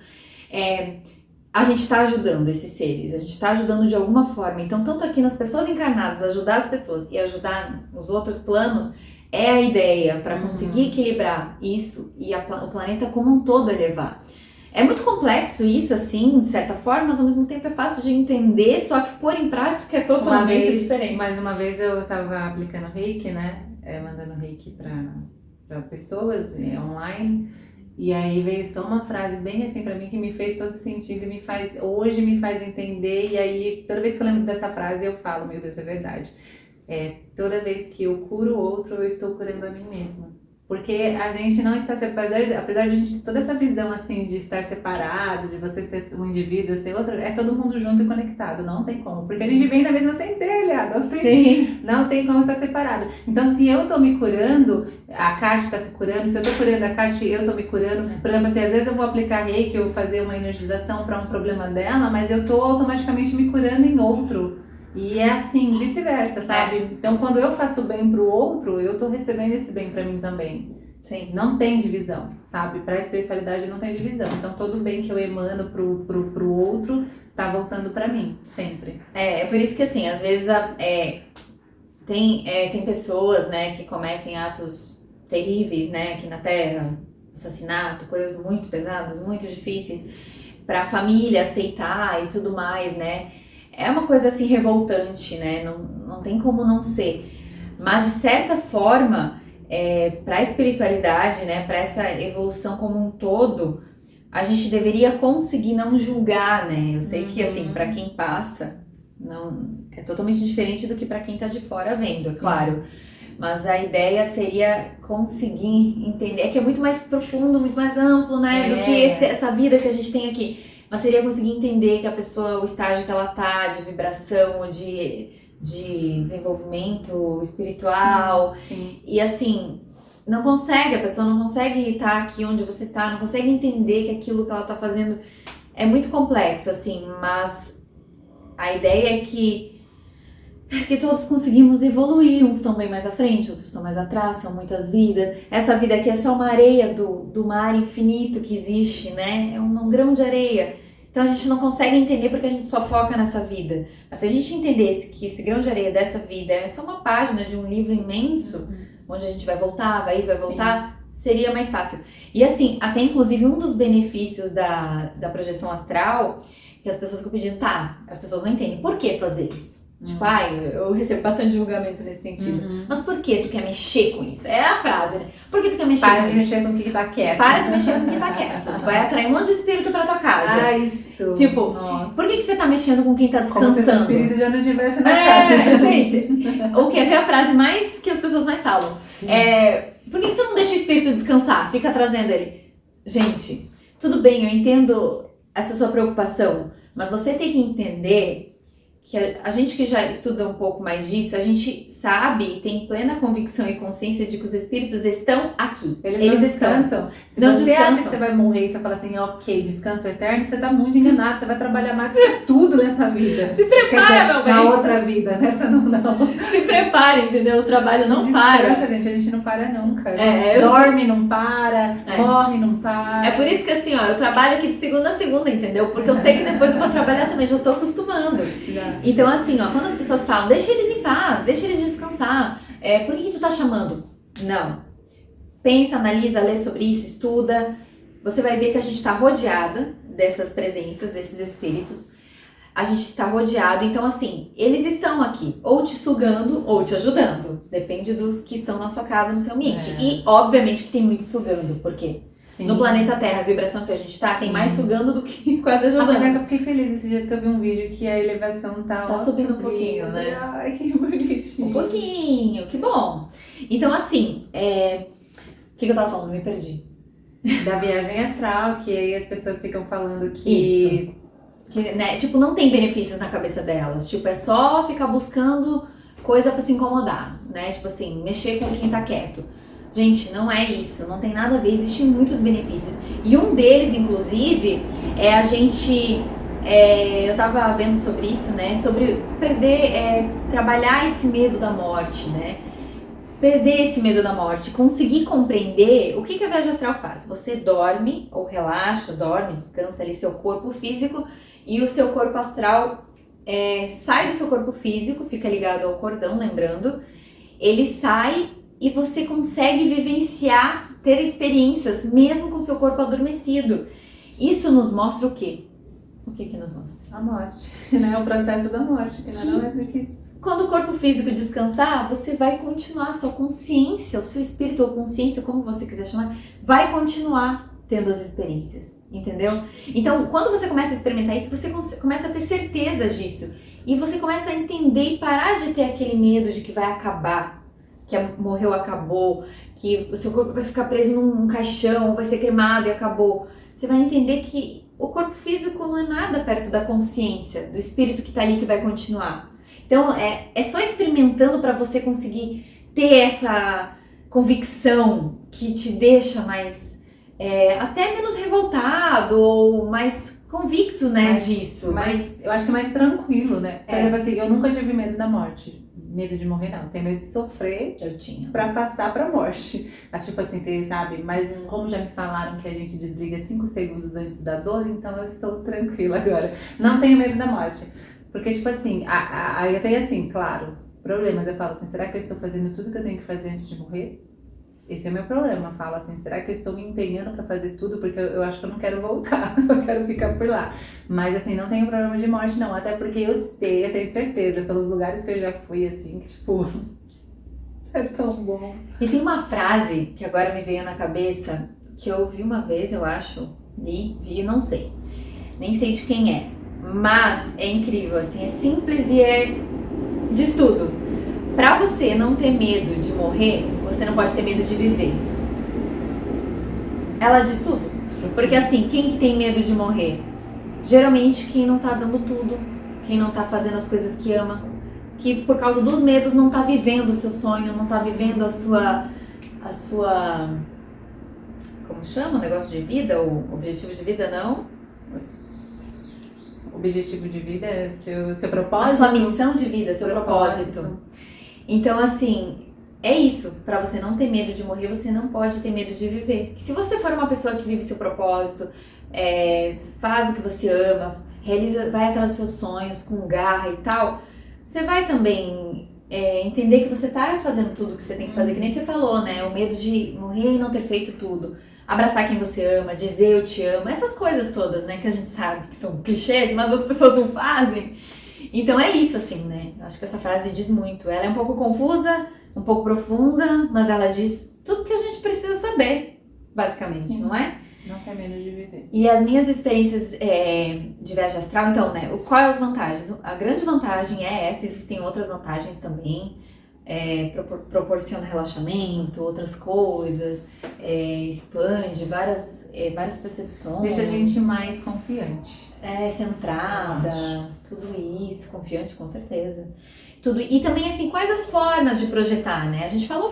a gente está ajudando esses seres, a gente está ajudando de alguma forma. Então, tanto aqui nas pessoas encarnadas, ajudar as pessoas e ajudar nos outros planos, é a ideia para conseguir equilibrar isso e o planeta como um todo elevar. É muito complexo isso, assim, de certa forma, mas ao mesmo tempo é fácil de entender, só que pôr em prática é totalmente diferente. Mais uma vez eu estava aplicando reiki, né? Mandando reiki para pessoas online. E aí veio só uma frase bem assim pra mim que me fez todo sentido e hoje me faz entender. E aí toda vez que eu lembro dessa frase eu falo, meu Deus, é verdade. Toda vez que eu curo o outro, eu estou curando a mim mesma. Porque a gente não está separado, apesar de a gente ter toda essa visão assim de estar separado, de você ser um indivíduo, ser outro, é todo mundo junto e conectado, não tem como. Porque a gente vem da mesma centelha, não tem como estar separado. Então se eu tô me curando, a Kátia está se curando, se eu tô curando a Kátia, eu tô me curando. Por exemplo, assim, às vezes eu vou aplicar reiki ou fazer uma energização para um problema dela, mas eu tô automaticamente me curando em outro. E é assim, vice-versa, sabe? Então, quando eu faço bem pro outro, eu tô recebendo esse bem pra mim também. Sim. Não tem divisão, sabe? Pra espiritualidade não tem divisão. Então, todo bem que eu emano pro outro, tá voltando pra mim, sempre. É por isso que, assim, às vezes tem pessoas, né, que cometem atos terríveis, né, aqui na Terra, assassinato, coisas muito pesadas, muito difíceis pra família aceitar e tudo mais, né? É uma coisa assim revoltante, né? Não tem como não ser. Mas de certa forma, para a espiritualidade, né? Para essa evolução como um todo, a gente deveria conseguir não julgar, né? Eu sei que assim, para quem passa, não é totalmente diferente do que para quem tá de fora vendo, é claro. Mas a ideia seria conseguir entender, que é muito mais profundo, muito mais amplo, né? Do que essa vida que a gente tem aqui. Mas seria conseguir entender que a pessoa, o estágio que ela tá, de vibração, de desenvolvimento espiritual. Sim. E assim, a pessoa não consegue estar aqui onde você tá, não consegue entender que aquilo que ela tá fazendo é muito complexo, assim, mas a ideia é que todos conseguimos evoluir, uns estão bem mais à frente, outros estão mais atrás, são muitas vidas. Essa vida aqui é só uma areia do mar infinito que existe, né? É um grão de areia. Então a gente não consegue entender porque a gente só foca nessa vida. Mas se a gente entendesse que esse grão de areia dessa vida é só uma página de um livro imenso, onde a gente vai voltar, vai voltar, seria mais fácil. E assim, até inclusive um dos benefícios da projeção astral, que as pessoas ficam pedindo, as pessoas não entendem, por que fazer isso? Tipo, eu recebo bastante julgamento nesse sentido. Mas por que tu quer mexer com isso? É a frase, né? Por que tu quer mexer com isso? Para de mexer com o que tá quieto. Para de mexer com o que tá quieto. Tu vai atrair um monte de espírito pra tua casa. Isso. Tipo, por que você tá mexendo com quem tá descansando? Como se esse espírito já não estivesse na casa. Gente. Ou quer ver a frase mais que as pessoas mais falam? Por que tu não deixa o espírito descansar? Fica trazendo ele. Gente, tudo bem, eu entendo essa sua preocupação, mas você tem que entender que a gente que já estuda um pouco mais disso, a gente sabe e tem plena convicção e consciência de que os espíritos estão aqui. Eles não descansam. Se não você descansam. acha que você vai morrer e você fala assim, ok, descanso eterno, você tá muito enganado, você vai trabalhar mais do que tudo nessa vida. Se prepara, meu bem! Na outra vida, nessa não. Se prepara, entendeu? O trabalho não Descansa, gente, a gente não para nunca. Dorme, não para, morre, não para. É por isso que assim, ó, eu trabalho aqui de segunda a segunda, entendeu? Porque eu sei que depois eu vou trabalhar também, já tô acostumando. Então assim, ó, quando as pessoas falam, deixa eles em paz, deixa eles descansar, por que tu tá chamando? Não. Pensa, analisa, lê sobre isso, estuda. Você vai ver que a gente tá rodeada dessas presenças, desses espíritos. a gente está rodeado. Então, assim, eles estão aqui, ou te sugando, ou te ajudando. Depende dos que estão na sua casa, no seu ambiente. E, obviamente, que tem muito sugando, porque no planeta Terra, a vibração que a gente tá, tem mais sugando do que quase ajudando. Apesar que eu fiquei feliz esses dias que eu vi um vídeo que a elevação tá subindo um pouquinho, né? Ai, que bonitinho. Um pouquinho, que bom. Então, assim, o que eu tava falando? Me perdi. Da viagem astral, que aí as pessoas ficam falando que... Que, né, tipo, não tem benefícios na cabeça delas. Tipo, é só ficar buscando coisa pra se incomodar, né? Tipo assim, mexer com quem tá quieto. Gente, não é isso, não tem nada a ver, existem muitos benefícios. E um deles, inclusive, é a gente... eu tava vendo sobre isso, né? Sobre trabalhar esse medo da morte, né? Perder esse medo da morte, conseguir compreender o que a viagem astral faz. Você dorme, ou relaxa, dorme, descansa ali seu corpo físico, e o seu corpo astral sai do seu corpo físico, fica ligado ao cordão, lembrando. Ele sai e você consegue vivenciar, ter experiências, mesmo com o seu corpo adormecido. Isso nos mostra o quê? O que nos mostra? A morte, né? O processo da morte, que nada mais é que isso. Quando o corpo físico descansar, você vai continuar, sua consciência, o seu espírito ou consciência, como você quiser chamar, vai continuar tendo as experiências, entendeu? Então, quando você começa a experimentar isso, você começa a ter certeza disso. E você começa a entender e parar de ter aquele medo de que vai acabar, que morreu, acabou, que o seu corpo vai ficar preso num caixão, vai ser cremado e acabou. Você vai entender que o corpo físico não é nada perto da consciência, do espírito que tá ali que vai continuar. Então, é só experimentando para você conseguir ter essa convicção que te deixa mais, até menos revoltado ou mais convicto, né, disso. Mas eu acho que é mais tranquilo, né? Por exemplo, assim, eu nunca tive medo da morte. Medo de morrer, não. Tenho medo de sofrer pra passar pra morte. Mas, tipo assim, sabe? Mas como já me falaram que a gente desliga 5 segundos antes da dor, então eu estou tranquila agora. Não tenho medo da morte. Porque, tipo assim, aí eu tenho assim, claro, problemas. Eu falo assim, será que eu estou fazendo tudo que eu tenho que fazer antes de morrer? Esse é o meu problema. Eu falo assim, será que eu estou me empenhando pra fazer tudo? Porque eu acho que eu não quero voltar, eu quero ficar por lá. Mas assim, não tenho problema de morte não, até porque eu tenho certeza, pelos lugares que eu já fui, assim, que tipo, é tão bom. E tem uma frase que agora me veio na cabeça, que eu vi uma vez, eu acho, vi, não sei, nem sei de quem é, mas é incrível, assim, é simples e diz tudo. Pra você não ter medo de morrer, você não pode ter medo de viver. Ela diz tudo. Porque assim, quem que tem medo de morrer? Geralmente quem não tá dando tudo, quem não tá fazendo as coisas que ama, que por causa dos medos não tá vivendo o seu sonho, não tá vivendo a sua como chama? O negócio de vida, o objetivo de vida, não? O objetivo de vida é seu propósito? A sua missão de vida, seu propósito. Então, assim, é isso. Pra você não ter medo de morrer, você não pode ter medo de viver. Se você for uma pessoa que vive seu propósito, faz o que você ama, vai atrás dos seus sonhos com garra e tal, você vai também entender que você tá fazendo tudo que você tem que fazer, que nem você falou, né? O medo de morrer e não ter feito tudo. Abraçar quem você ama, dizer eu te amo, essas coisas todas, né? Que a gente sabe que são clichês, mas as pessoas não fazem. Então é isso, assim, né? Eu acho que essa frase diz muito. Ela é um pouco confusa, um pouco profunda, mas ela diz tudo que a gente precisa saber, basicamente, sim, não é? Não ter medo de viver. E as minhas experiências de viagem astral, então, né? Qual é as vantagens? A grande vantagem é essa, existem outras vantagens também. Proporciona relaxamento, outras coisas, expande várias percepções. Deixa a gente mais confiante. Centrada, tudo isso, confiante com certeza. E também, assim, quais as formas de projetar, né? A gente falou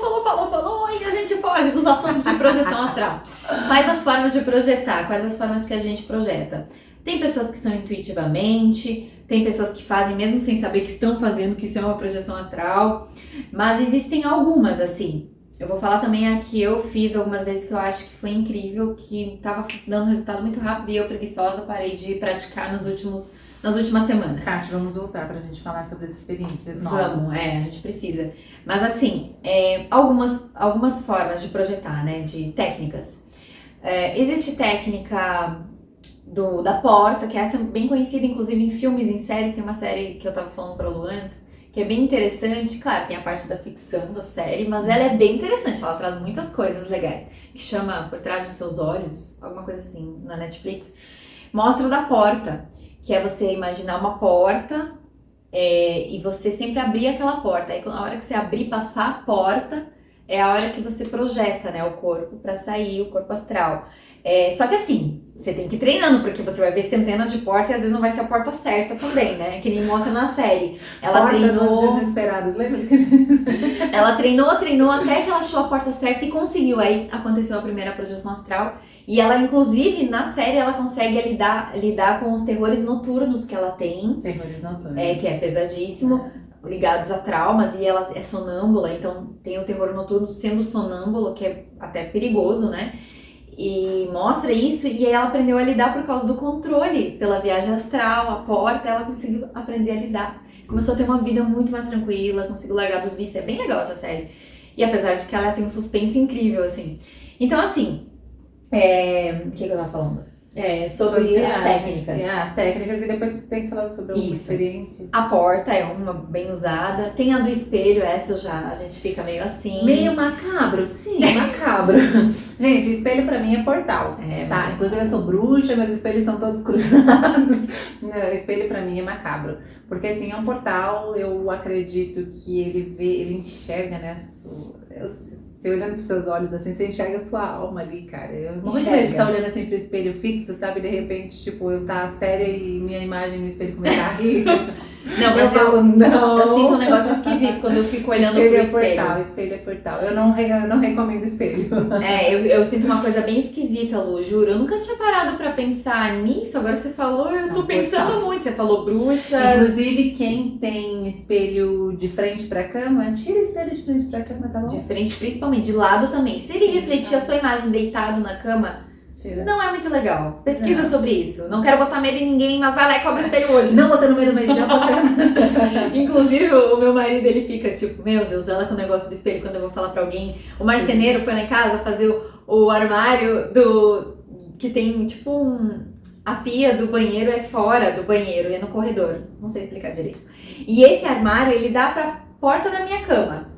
e a gente foge dos assuntos de projeção astral. Quais as formas de projetar? Quais as formas que a gente projeta? Tem pessoas que são intuitivamente, tem pessoas que fazem mesmo sem saber que estão fazendo, que isso é uma projeção astral. Mas existem algumas, assim. Eu vou falar também a que eu fiz algumas vezes que eu acho que foi incrível, que tava dando resultado muito rápido e eu, preguiçosa, parei de praticar nas últimas semanas. Kátia, vamos voltar pra gente falar sobre as experiências novas. Vamos, a gente precisa. Mas assim, algumas formas de projetar, né, de técnicas. Existe técnica da porta, que essa é bem conhecida, inclusive em filmes, em séries. Tem uma série que eu tava falando pra Lu antes, que é bem interessante. Claro, tem a parte da ficção da série, mas ela é bem interessante, ela traz muitas coisas legais, que chama Por Trás de Seus Olhos, alguma coisa assim, na Netflix. Mostra da porta, que é você imaginar uma porta e você sempre abrir aquela porta. Aí a hora que você abrir, passar a porta, é a hora que você projeta, né, o corpo pra sair, o corpo astral. Só que assim, você tem que ir treinando, porque você vai ver centenas de portas e às vezes não vai ser a porta certa também, né? Que nem mostra na série. Ela Porta treinou. dos Desesperados, lembra? Ela treinou até que ela achou a porta certa e conseguiu. Aí aconteceu a primeira projeção astral. E ela, inclusive, na série, ela consegue lidar com os terrores noturnos que ela tem. Terrores noturnos. Que é pesadíssimo, ligados a traumas, e ela é sonâmbula, então tem o terror noturno sendo sonâmbula, que é até perigoso, né? E mostra isso, e aí ela aprendeu a lidar por causa do controle, pela viagem astral, a porta, ela conseguiu aprender a lidar. Começou a ter uma vida muito mais tranquila, conseguiu largar dos vícios, é bem legal essa série. E apesar de que ela tem um suspense incrível, assim. Então, assim, o que eu tava falando? Sobre as técnicas. As técnicas, e depois você tem que falar sobre alguma Isso. experiência. A porta é uma bem usada. Tem a do espelho, essa a gente fica meio assim. Meio macabro, sim, macabro. Gente, espelho pra mim é portal, tá? Inclusive eu sou bruxa, meus espelhos são todos cruzados. Não, espelho pra mim é macabro. Porque assim, é um portal, eu acredito que ele enxerga, né? Você olhando pros seus olhos assim, você enxerga a sua alma ali, cara. Eu morro de medo de estar olhando assim pro espelho fixo, sabe? De repente, tipo, eu tá séria e minha imagem no espelho começar a rir. Não, mas falo, não. Eu sinto um negócio esquisito quando eu fico olhando pro espelho. Espelho é portal. Eu não recomendo espelho. Eu sinto uma coisa bem esquisita, Lu, juro. Eu nunca tinha parado pra pensar nisso. Agora você falou, eu tô pensando muito. Você falou bruxas. Inclusive, quem tem espelho de frente pra cama, tira o espelho de frente pra cama, tá bom? De frente, principalmente. De lado também. Se ele refletir a sua imagem deitado na cama, Tira. Não é muito legal. Pesquisa sobre isso. Não quero botar medo em ninguém, mas vai lá e cobra o espelho hoje. Não botando medo, mas já botando. Inclusive, o meu marido, ele fica tipo, meu Deus, ela com o negócio do espelho, quando eu vou falar pra alguém. O marceneiro foi lá em casa fazer o armário que tem tipo a pia do banheiro é fora do banheiro, é no corredor. Não sei explicar direito. E esse armário, ele dá pra porta da minha cama.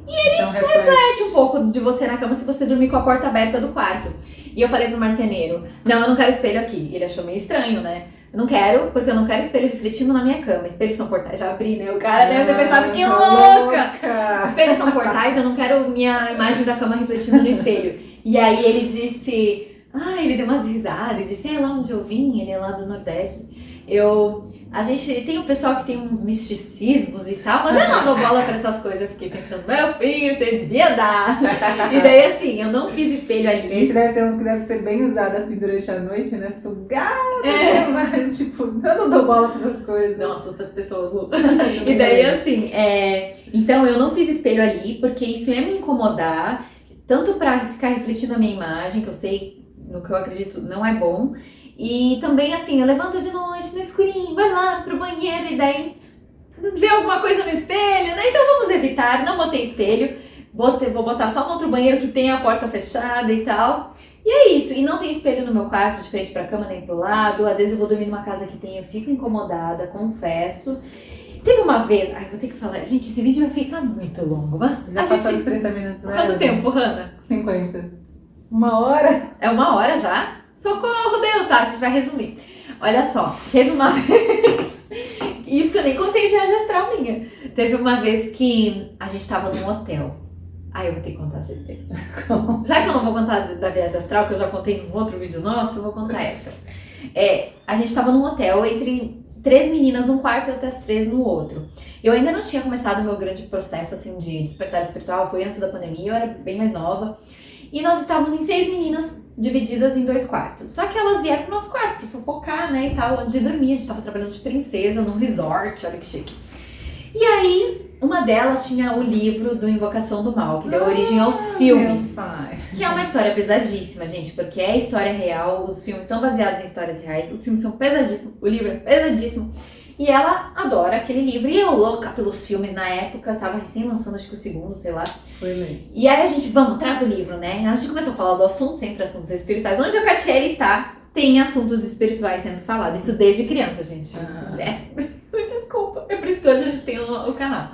Então, Reflete um pouco de você na cama se você dormir com a porta aberta do quarto. E eu falei pro marceneiro, não, eu não quero espelho aqui. Ele achou meio estranho, né? Eu não quero, porque eu não quero espelho refletindo na minha cama. Espelhos são portais. Já abri, né? O cara deve ter pensado, que louca! Espelhos são portais, eu não quero minha imagem da cama refletindo no espelho. E aí ele disse, ele deu umas risadas, ele disse, lá onde eu vim, ele é lá do Nordeste. A gente tem um pessoal que tem uns misticismos e tal, mas eu não dou bola pra essas coisas. Eu fiquei pensando, meu filho, você devia dar. E daí assim, eu não fiz espelho ali. Esse deve ser uns que deve ser bem usado assim durante a noite, né? Sugado, mas tipo, eu não dou bola pra essas coisas. Não assusta as pessoas, Lu. E daí assim, então eu não fiz espelho ali, porque isso ia me incomodar, tanto pra ficar refletindo a minha imagem, que eu sei, no que eu acredito, não é bom. E também assim, eu levanto de noite no escurinho, vai lá pro banheiro e daí vê alguma coisa no espelho, né? Então vamos evitar, não botei espelho, vou botar só no outro banheiro que tem a porta fechada e tal. E é isso, e não tem espelho no meu quarto, de frente pra cama nem pro lado. Às vezes eu vou dormir numa casa que tem, eu fico incomodada, confesso. Teve uma vez, vou ter que falar, gente, esse vídeo vai ficar muito longo, mas já passou dos 30 minutos, né? Quanto tempo, Hanna? 50. 1 hora? É 1 hora já? Socorro, Deus, tá? A gente vai resumir. Olha só, teve uma vez... Isso que eu nem contei viagem astral minha. Teve uma vez que a gente tava num hotel. Eu vou ter que contar essa história. Já que eu não vou contar da viagem astral, que eu já contei num outro vídeo nosso, eu vou contar essa. A gente tava num hotel entre 3 meninas num quarto e outras 3 no outro. Eu ainda não tinha começado o meu grande processo assim, de despertar espiritual, foi antes da pandemia, eu era bem mais nova. E nós estávamos em 6 meninas divididas em 2 quartos. Só que elas vieram pro nosso quarto pra fofocar, né, e tal, antes de dormir. A gente tava trabalhando de princesa num resort, olha que chique. E aí, uma delas tinha o livro do Invocação do Mal, que deu origem aos filmes. Que é uma história pesadíssima, gente, porque é história real, os filmes são baseados em histórias reais, os filmes são pesadíssimos, o livro é pesadíssimo. E ela adora aquele livro. E eu, louca pelos filmes na época, tava recém lançando, acho que o segundo, sei lá. Foi ler. E aí a gente, traz o livro, né? A gente começou a falar do assunto, sempre assuntos espirituais. Onde a Catiele está? tem assuntos espirituais sendo falados. Isso desde criança, gente. Desculpa. É por isso que hoje a gente tem o canal.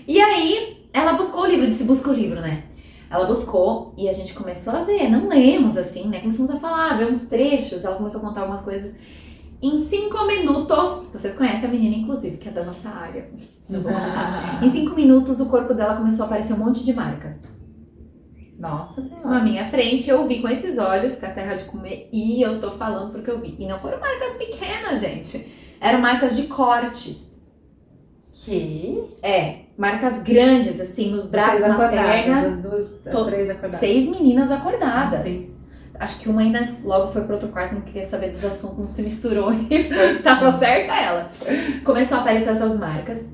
E aí, ela buscou o livro. Disse, busca o livro, né? Ela buscou e a gente começou a ver. Não lemos, assim, né? Começamos a falar, ver uns trechos. Ela começou a contar algumas coisas. Em 5 minutos, vocês conhecem a menina, inclusive, que é da nossa área. Não vou contar. Em 5 minutos, o corpo dela começou a aparecer um monte de marcas. Nossa Senhora. Na minha frente, eu vi com esses olhos que a terra de comer, e eu tô falando porque eu vi. E não foram marcas pequenas, gente. Eram marcas de cortes. Que? Marcas grandes, assim, nos braços, na perna. As 3 acordadas. 6 meninas acordadas. 6. Acho que uma ainda logo foi pro outro quarto, não queria saber dos assuntos, não se misturou e tava certa ela. Começou a aparecer essas marcas.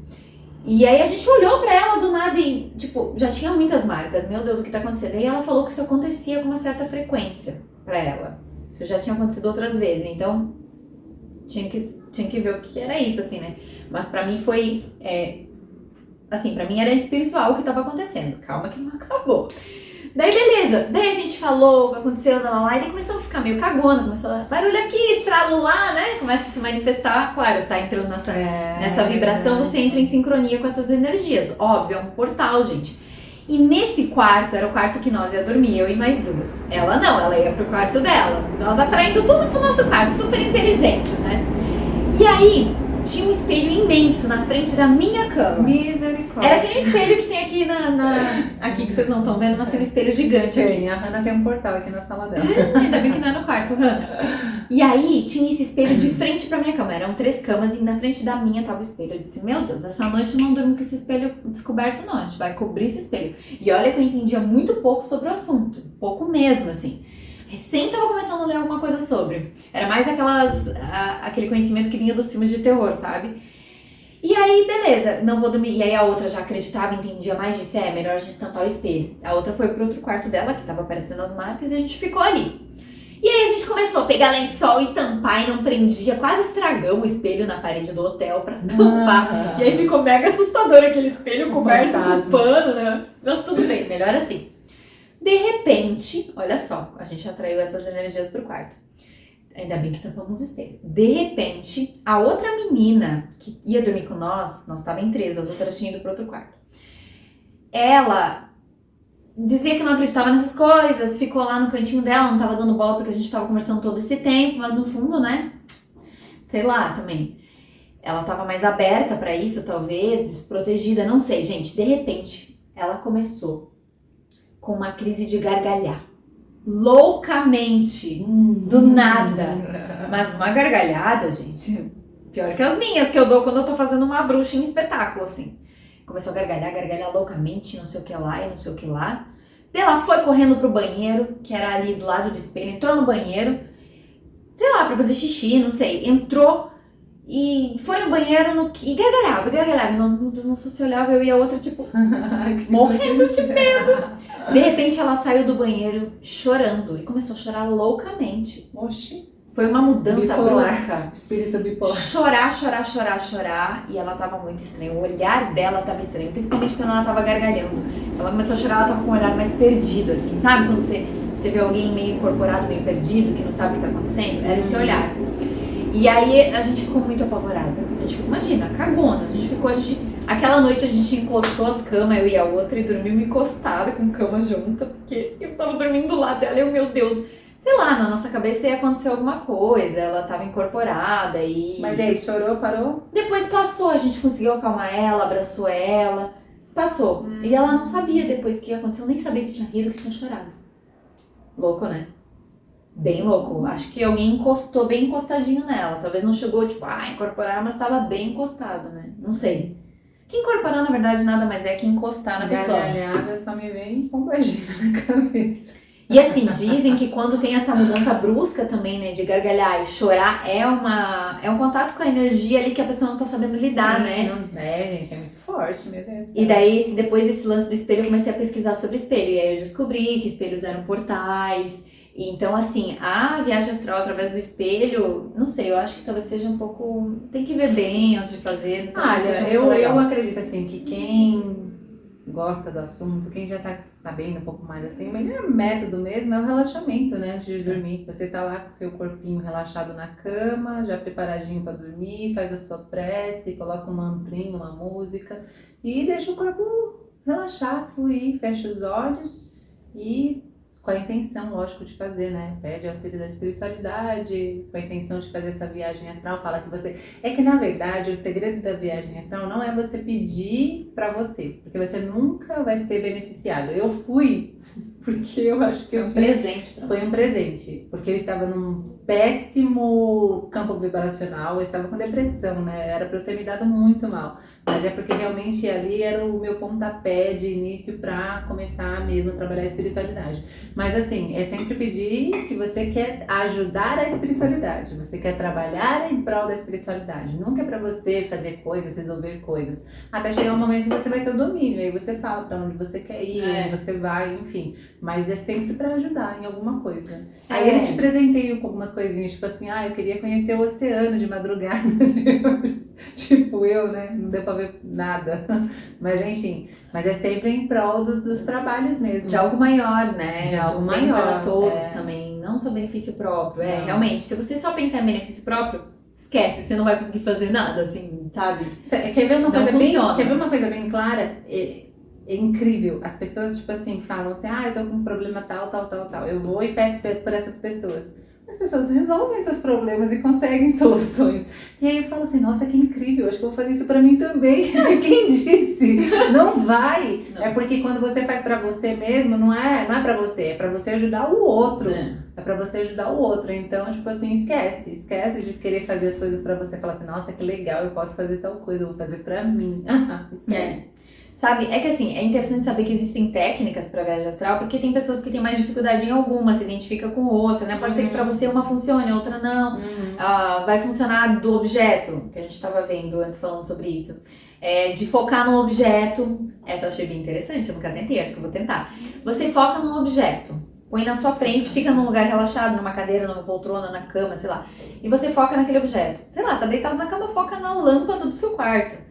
E aí a gente olhou pra ela do nada e, tipo, já tinha muitas marcas. Meu Deus, o que tá acontecendo? E ela falou que isso acontecia com uma certa frequência pra ela. Isso já tinha acontecido outras vezes, então tinha que ver o que era isso, assim, né? Mas pra mim foi, assim, pra mim era espiritual o que tava acontecendo. Calma que não acabou. Daí beleza, daí a gente falou o que aconteceu lá, e daí começou a ficar meio cagona, começou a barulho aqui, estralo lá, né? Começa a se manifestar, claro, tá entrando nessa vibração, você entra em sincronia com essas energias. Óbvio, é um portal, gente. E nesse quarto, era o quarto que nós ia dormir, eu e mais 2. Ela não, ela ia pro quarto dela. Nós atraindo tudo pro nosso quarto, super inteligentes, né? E aí, tinha um espelho imenso na frente da minha cama. Misericórdia. Era aquele espelho que tem aqui aqui que vocês não estão vendo, mas tem um espelho gigante aqui. A Hannah tem um portal aqui na sala dela. Ainda bem que não é no quarto, Hannah. E aí, tinha esse espelho de frente pra minha cama. Eram 3 camas e na frente da minha tava o espelho. Eu disse, meu Deus, essa noite eu não durmo com esse espelho descoberto não. A gente vai cobrir esse espelho. E olha que eu entendia muito pouco sobre o assunto. Pouco mesmo, assim. Recém tava começando a ler alguma coisa sobre. Era mais aquele conhecimento que vinha dos filmes de terror, sabe? E aí, beleza, não vou dormir. E aí a outra já acreditava, entendia mais, disse, melhor a gente tampar o espelho. A outra foi pro outro quarto dela, que tava aparecendo as marcas, e a gente ficou ali. E aí a gente começou a pegar lençol e tampar e não prendia. Quase estragamos o espelho na parede do hotel pra tampar. E aí ficou mega assustador aquele espelho coberto com pano, né? Mas tudo bem, melhor assim. De repente, olha só, a gente atraiu essas energias pro quarto. Ainda bem que tampamos o espelho. De repente, a outra menina que ia dormir com nós tava em 3, as outras tinham ido pro outro quarto. Ela dizia que não acreditava nessas coisas, ficou lá no cantinho dela, não tava dando bola porque a gente tava conversando todo esse tempo, mas no fundo, né, sei lá também. Ela tava mais aberta pra isso, talvez, desprotegida, não sei, gente. De repente, ela começou com uma crise de gargalhar. Loucamente, do nada. Mas uma gargalhada, gente, pior que as minhas, que eu dou quando eu tô fazendo uma bruxa em espetáculo, assim. Começou a gargalhar loucamente, não sei o que lá e não sei o que lá. Daí ela foi correndo pro banheiro, que era ali do lado do espelho, entrou no banheiro, sei lá, pra fazer xixi, não sei. Entrou e foi no banheiro e gargalhava. E nós se olhava, eu e a outra, tipo, morrendo de medo. De repente ela saiu do banheiro chorando e começou a chorar loucamente. Oxi. Foi uma mudança bipolar. brusca. Espírito bipolar. Chorar. E ela tava muito estranha. O olhar dela tava estranho, principalmente quando ela tava gargalhando. Ela começou a chorar, ela tava com o olhar mais perdido, assim. Sabe quando você vê alguém meio incorporado, meio perdido, que não sabe o que tá acontecendo? Era esse olhar. E aí a gente ficou muito apavorada. A gente ficou, imagina, cagona. Aquela noite a gente encostou as camas, eu e a outra, e dormimos encostadas com cama junta, porque eu tava dormindo do lado dela e meu Deus, sei lá, na nossa cabeça ia acontecer alguma coisa, ela tava incorporada e... Mas e aí, chorou, parou? Depois passou, a gente conseguiu acalmar ela, abraçou ela, passou. E ela não sabia depois que aconteceu, nem sabia que tinha rido, que tinha chorado. Louco, né? Bem louco. Acho que alguém encostou bem encostadinho nela. Talvez não chegou, tipo, incorporar, mas tava bem encostado, né? Não sei. Que incorporar, na verdade, nada mais é que encostar na pessoa. Gargalhada só me vem pombagira na cabeça. E assim, dizem que quando tem essa mudança brusca também, né, de gargalhar e chorar, é um contato com a energia ali que a pessoa não tá sabendo lidar, Sim, né? Não é, gente, é muito forte, meu Deus do céu. E daí, depois desse lance do espelho, eu comecei a pesquisar sobre espelho. E aí eu descobri que espelhos eram portais. Então, assim, a viagem astral através do espelho, não sei, eu acho que talvez seja um pouco... Tem que ver bem antes de fazer. Olha, eu acredito, assim, que gosta do assunto, quem já tá sabendo um pouco mais assim, o melhor método mesmo é o relaxamento, né? Antes de dormir. Você tá lá com o seu corpinho relaxado na cama, já preparadinho para dormir, faz a sua prece, coloca um mantrinho, uma música e deixa o corpo relaxar, fluir, fecha os olhos e com a intenção, lógico, de fazer, né? Pede auxílio da espiritualidade, com a intenção de fazer essa viagem astral, fala que você... É que, na verdade, o segredo da viagem astral não é você pedir pra você, porque você nunca vai ser beneficiado. Eu fui, porque eu acho que Foi um presente pra Foi um presente, porque eu estava num péssimo campo vibracional, eu estava com depressão, né? Era pra eu ter me dado muito mal. Mas é porque realmente ali era o meu pontapé de início para começar mesmo a trabalhar a espiritualidade. Mas assim, é sempre pedir que você quer ajudar a espiritualidade, você quer trabalhar em prol da espiritualidade. Nunca é para você fazer coisas, resolver coisas. Até chegar um momento que você vai ter o domínio, aí você fala para onde você quer ir, onde você vai, enfim. Mas é sempre para ajudar em alguma coisa. Aí eles te presenteiam com algumas coisinhas, tipo assim, eu queria conhecer o oceano de madrugada. Tipo eu, né? Não deu pra ver nada. Mas enfim, mas é sempre em prol dos trabalhos mesmo. De algo maior, né? De algo um bem maior, para todos também, não só benefício próprio. Não. Realmente, se você só pensar em benefício próprio, esquece, você não vai conseguir fazer nada, assim, sabe? Quer ver uma Não coisa funciona. quer ver uma coisa bem clara? É incrível. As pessoas, tipo assim, falam assim, eu tô com um problema tal. Eu vou e peço por essas pessoas. As pessoas resolvem seus problemas e conseguem soluções. E aí eu falo assim, nossa, que incrível, acho que eu vou fazer isso pra mim também. Quem disse? Não vai. Não. É porque quando você faz pra você mesmo, não é pra você, é pra você ajudar o outro. É pra você ajudar o outro. Então, tipo assim, esquece de querer fazer as coisas pra você. Falar assim, nossa, que legal, eu posso fazer tal coisa, eu vou fazer pra mim. Esquece. Sabe, é que assim, é interessante saber que existem técnicas para viagem astral, porque tem pessoas que têm mais dificuldade em alguma, se identifica com outra, né? Pode ser que para você uma funcione, a outra não. Vai funcionar do objeto, que a gente estava vendo antes falando sobre isso. De focar no objeto, essa eu achei bem interessante, eu nunca tentei, acho que eu vou tentar. Você foca no objeto, põe na sua frente, fica num lugar relaxado, numa cadeira, numa poltrona, na cama, sei lá. E você foca naquele objeto. Sei lá, tá deitado na cama, foca na lâmpada do seu quarto.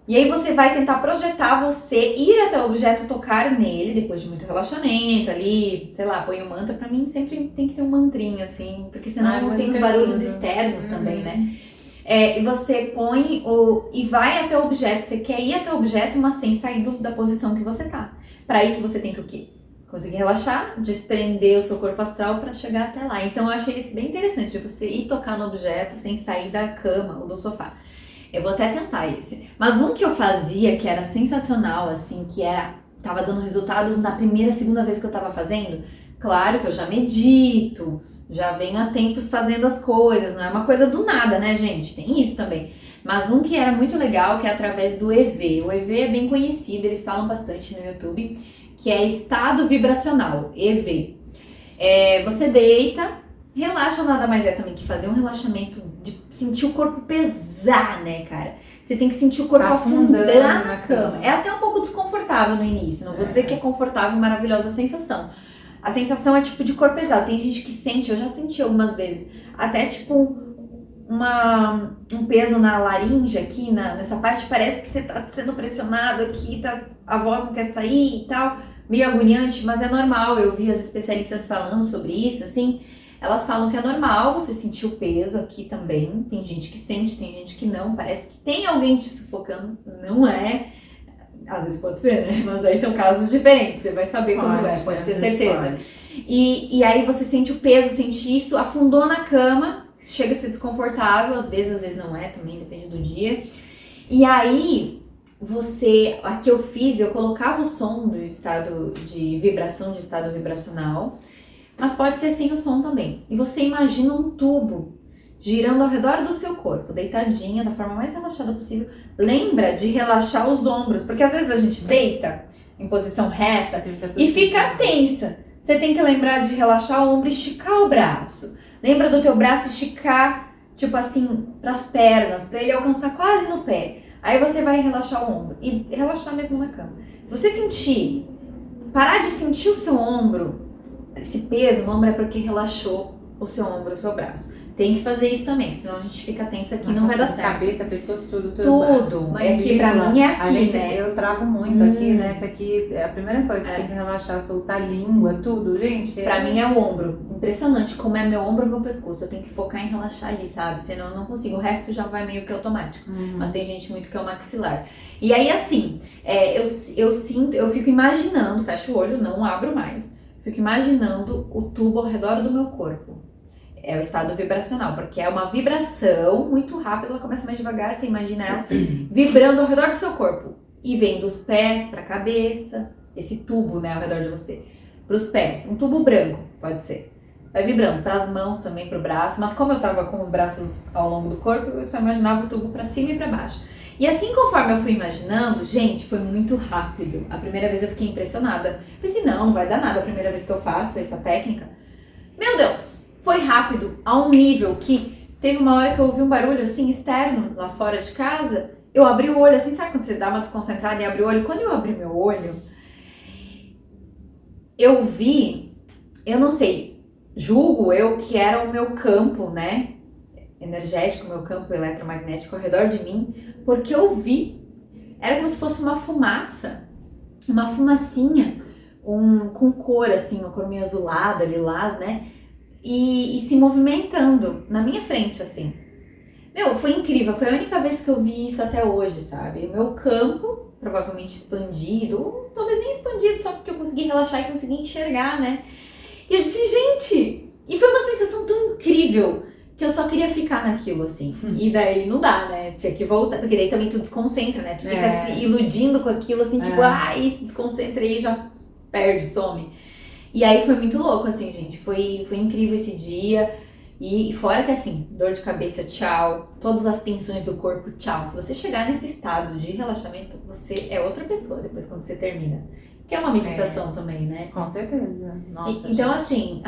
E aí você vai tentar projetar você, ir até o objeto, tocar nele, depois de muito relaxamento ali, sei lá, põe um mantra. Pra mim sempre tem que ter um mantrinho, assim, porque senão tem os barulhos externos também, né? E você põe e vai até o objeto, você quer ir até o objeto, mas sem sair da posição que você tá. Pra isso você tem que o quê? Conseguir relaxar, desprender o seu corpo astral pra chegar até lá. Então eu achei isso bem interessante, de você ir tocar no objeto sem sair da cama ou do sofá. Eu vou até tentar esse. Mas um que eu fazia, que era sensacional, assim, tava dando resultados na primeira, segunda vez que eu tava fazendo. Claro que eu já medito, já venho há tempos fazendo as coisas, não é uma coisa do nada, né, gente? Tem isso também. Mas um que era muito legal, que é através do EV. O EV é bem conhecido, eles falam bastante no YouTube, que é estado vibracional, EV. Você deita, relaxa, nada mais é também que fazer um relaxamento de sentir o corpo pesar, né, cara? Você tem que sentir o corpo afundar na cama. É até um pouco desconfortável no início, não vou dizer que é confortável e maravilhosa a sensação. A sensação é tipo de corpo pesado. Tem gente que sente, eu já senti algumas vezes, até tipo um peso na laringe aqui, nessa parte, parece que você tá sendo pressionado aqui, a voz não quer sair e tal, meio agoniante, mas é normal. Eu vi as especialistas falando sobre isso, assim. Elas falam que é normal você sentir o peso aqui também. Tem gente que sente, tem gente que não. Parece que tem alguém te sufocando. Não é. Às vezes pode ser, né? Mas aí são casos diferentes. Você vai saber quando pode ter certeza. E aí você sente o peso, sente isso, afundou na cama, chega a ser desconfortável. Às vezes não é, também depende do dia. E aí, aqui eu colocava o som do estado de vibração, de estado vibracional. Mas pode ser sem o som também. E você imagina um tubo girando ao redor do seu corpo, deitadinha, da forma mais relaxada possível. Lembra de relaxar os ombros, porque às vezes a gente deita em posição reta e fica tensa. Você tem que lembrar de relaxar o ombro e esticar o braço. Lembra do teu braço esticar, tipo assim, pras pernas, pra ele alcançar quase no pé. Aí você vai relaxar o ombro e relaxar mesmo na cama. Se você parar de sentir o seu ombro, esse peso no ombro é porque relaxou o seu ombro, o seu braço. Tem que fazer isso também, senão a gente fica tensa aqui e não vai dar certo. Cabeça, pescoço, tudo. Tudo. É que pra mim é aqui, né? Eu travo muito aqui, né? Essa aqui é a primeira coisa. Tem que relaxar, soltar a língua, tudo, gente. Pra mim é o ombro. Impressionante como é meu ombro e meu pescoço. Eu tenho que focar em relaxar ali, sabe? Senão eu não consigo. O resto já vai meio que automático. Mas tem gente muito que é o maxilar. E aí, assim, eu sinto, eu fico imaginando, fecho o olho, não abro mais. Fico imaginando o tubo ao redor do meu corpo. É o estado vibracional, porque é uma vibração muito rápida, ela começa mais devagar, você imagina ela vibrando ao redor do seu corpo. E vem dos pés pra cabeça, esse tubo, né, ao redor de você. Pros pés, um tubo branco, pode ser. Vai vibrando pras mãos também, pro braço, mas como eu tava com os braços ao longo do corpo, eu só imaginava o tubo pra cima e pra baixo. E assim, conforme eu fui imaginando, gente, foi muito rápido. A primeira vez eu fiquei impressionada. Pensei, não vai dar nada a primeira vez que eu faço essa técnica. Meu Deus, foi rápido a um nível que teve uma hora que eu ouvi um barulho assim externo lá fora de casa. Eu abri o olho assim, sabe quando você dá uma desconcentrada e abre o olho? Quando eu abri meu olho, eu vi, eu não sei, julgo eu que era o meu campo, né? Energético, meu campo eletromagnético ao redor de mim, porque eu vi, era como se fosse uma fumaça, uma fumacinha, com cor assim, uma cor meio azulada, lilás, né? E se movimentando na minha frente, assim. Meu, foi incrível, foi a única vez que eu vi isso até hoje, sabe? O meu campo, provavelmente expandido, ou talvez nem expandido, só porque eu consegui relaxar e consegui enxergar, né? E eu disse, gente, e foi uma sensação tão incrível, que eu só queria ficar naquilo, assim. E daí não dá, né? Tinha que voltar, porque daí também tu desconcentra, né? Tu fica se iludindo com aquilo, assim, tipo, se desconcentra e já perde, some. E aí foi muito louco, assim, gente. Foi incrível esse dia. E fora que, assim, dor de cabeça, tchau. Todas as tensões do corpo, tchau. Se você chegar nesse estado de relaxamento, você é outra pessoa depois quando você termina. Que é uma meditação também, né? Com certeza. Nossa, então, assim,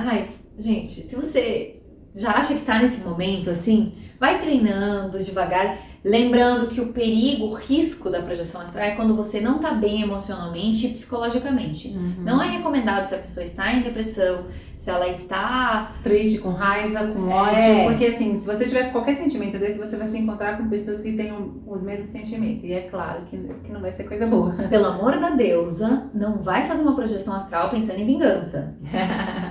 gente, se você já acha que tá nesse momento, assim, vai treinando devagar, lembrando que o perigo, o risco da projeção astral é quando você não tá bem emocionalmente e psicologicamente. Não é recomendado se a pessoa está em depressão, se ela está triste, com raiva, com ódio, porque assim, se você tiver qualquer sentimento desse, você vai se encontrar com pessoas que tenham os mesmos sentimentos, e é claro que não vai ser coisa boa. Pelo amor da deusa, não vai fazer uma projeção astral pensando em vingança.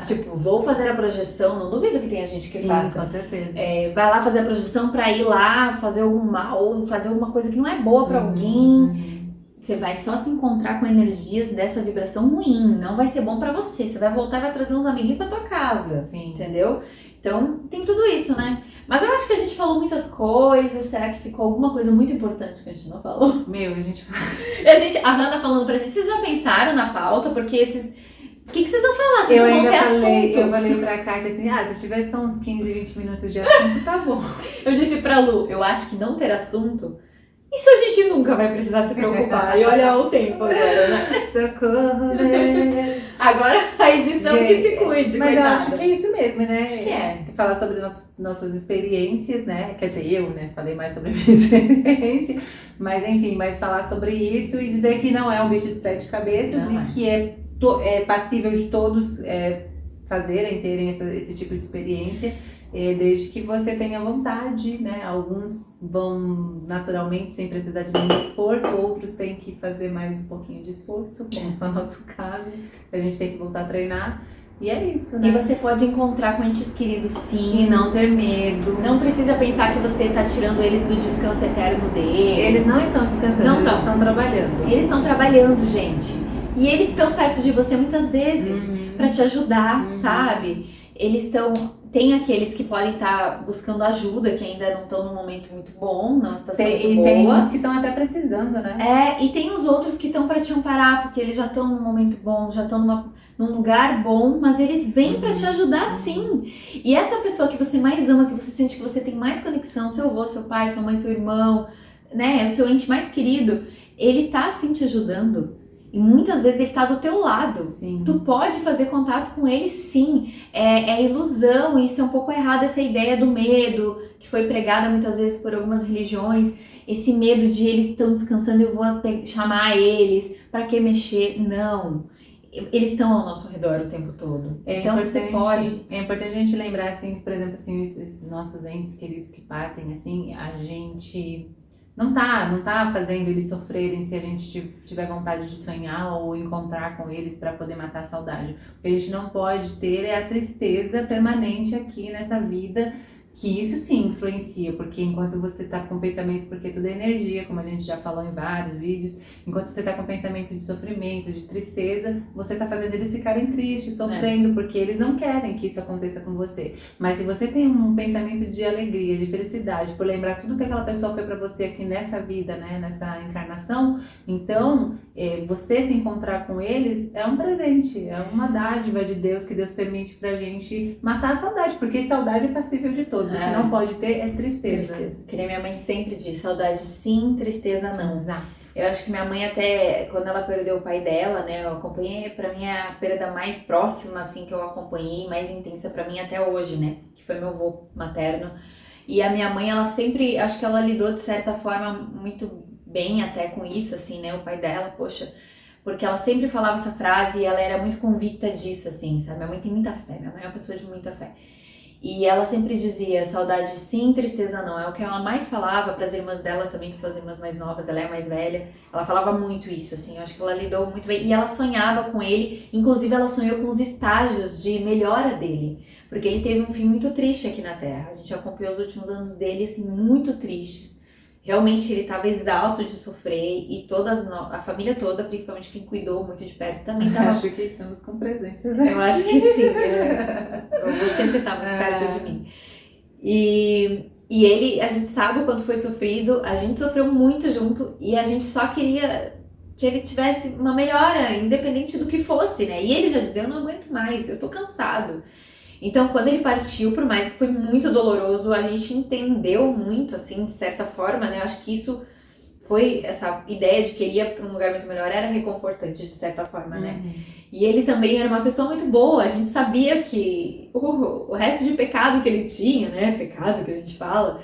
Tipo, vou fazer a projeção, não duvido que tenha gente que faça. Com certeza. Vai lá fazer a projeção pra ir lá fazer algum mal, ou fazer alguma coisa que não é boa pra alguém. Você vai só se encontrar com energias dessa vibração ruim, não vai ser bom pra você. Você vai voltar e vai trazer uns amiguinhos pra tua casa, entendeu? Então, tem tudo isso, né? Mas eu acho que a gente falou muitas coisas. Será que ficou alguma coisa muito importante que a gente não falou? A gente a Hannah falando pra gente, vocês já pensaram na pauta? Porque esses... O que vocês vão falar? Vocês eu não vão ter assunto. Eu falei pra Kátia assim, se tiver só uns 15, 20 minutos de assunto, tá bom. Eu disse pra Lu, eu acho que não ter assunto, isso a gente nunca vai precisar se preocupar. E olha o tempo agora, né? Socorro, né? Agora a edição gente, que se cuide, mas coitada. eu acho que é isso mesmo, né? Acho que é. Falar sobre nossas experiências, né? Quer dizer, eu, né? Falei mais sobre a minha experiência. Mas enfim, falar sobre isso e dizer que não é um bicho de sete cabeças e que é passível de todos terem esse tipo de experiência. Desde que você tenha vontade, né? Alguns vão naturalmente sem precisar de nenhum esforço, outros têm que fazer mais um pouquinho de esforço, como é o nosso caso, a gente tem que voltar a treinar. E é isso, né? E você pode encontrar com entes queridos sim. E não ter medo. Não precisa pensar que você está tirando eles do descanso eterno deles. Eles não estão descansando, não eles estão trabalhando. Eles estão trabalhando, gente. E eles estão perto de você muitas vezes para te ajudar, sabe? Eles estão... Tem aqueles que podem estar buscando ajuda, que ainda não estão num momento muito bom, numa situação muito boa. E tem uns que estão até precisando, né? E tem os outros que estão para te amparar, porque eles já estão num momento bom, já estão num lugar bom, mas eles vêm para te ajudar sim. E essa pessoa que você mais ama, que você sente que você tem mais conexão, seu avô, seu pai, sua mãe, seu irmão, né, o seu ente mais querido, ele tá assim te ajudando. E muitas vezes ele tá do teu lado. Sim. Tu pode fazer contato com ele sim. É ilusão, isso é um pouco errado, essa ideia do medo, que foi pregada muitas vezes por algumas religiões. Esse medo de eles estão descansando, eu vou chamar eles, pra que mexer? Não. eles estão ao nosso redor o tempo todo. Então você pode. É importante a gente lembrar, assim, por exemplo, assim, os nossos entes queridos que partem, assim, a gente não tá fazendo eles sofrerem se a gente tiver vontade de sonhar ou encontrar com eles para poder matar a saudade. O que a gente não pode ter é a tristeza permanente aqui nessa vida, que isso sim influencia, porque enquanto você tá com pensamento, porque tudo é energia, como a gente já falou em vários vídeos, enquanto você tá com pensamento de sofrimento, de tristeza, você tá fazendo eles ficarem tristes, sofrendo, porque eles não querem que isso aconteça com você. Mas se você tem um pensamento de alegria, de felicidade, por lembrar tudo que aquela pessoa foi para você aqui nessa vida, né, nessa encarnação, então você se encontrar com eles é um presente, é uma dádiva de Deus que Deus permite pra gente matar a saudade, porque saudade é passível de todo. O que não pode ter é tristeza. Que nem minha mãe sempre diz, saudade sim, tristeza não. Exato. Eu acho que minha mãe até, quando ela perdeu o pai dela, né, eu acompanhei, pra mim é a perda mais próxima, assim, que eu acompanhei, mais intensa pra mim até hoje, né, que foi meu avô materno. E a minha mãe, ela sempre, acho que ela lidou de certa forma muito bem até com isso, assim, né, o pai dela, poxa, porque ela sempre falava essa frase e ela era muito convicta disso, assim, sabe, minha mãe tem muita fé, minha mãe é uma pessoa de muita fé. E ela sempre dizia, saudade sim, tristeza não. É o que ela mais falava para as irmãs dela também, que são as irmãs mais novas, ela é a mais velha. Ela falava muito isso, assim, eu acho que ela lidou muito bem. E ela sonhava com ele, inclusive ela sonhou com os estágios de melhora dele. Porque ele teve um fim muito triste aqui na Terra. A gente acompanhou os últimos anos dele, assim, muito tristes. Realmente ele estava exausto de sofrer e a família toda, principalmente quem cuidou muito de perto, também estava. Acho que estamos com presenças. Eu acho que sim. Eu vou sempre estar muito perto de mim. E ele, a gente sabe o quanto foi sofrido, a gente sofreu muito junto e a gente só queria que ele tivesse uma melhora, independente do que fosse, né? E ele já dizia, eu não aguento mais, eu tô cansado. Então, quando ele partiu, por mais que foi muito doloroso, a gente entendeu muito, assim, de certa forma, né? Eu acho que isso foi, essa ideia de que ele ia para um lugar muito melhor era reconfortante, de certa forma, né? E ele também era uma pessoa muito boa, a gente sabia que o resto de pecado que ele tinha, né? Pecado que a gente fala,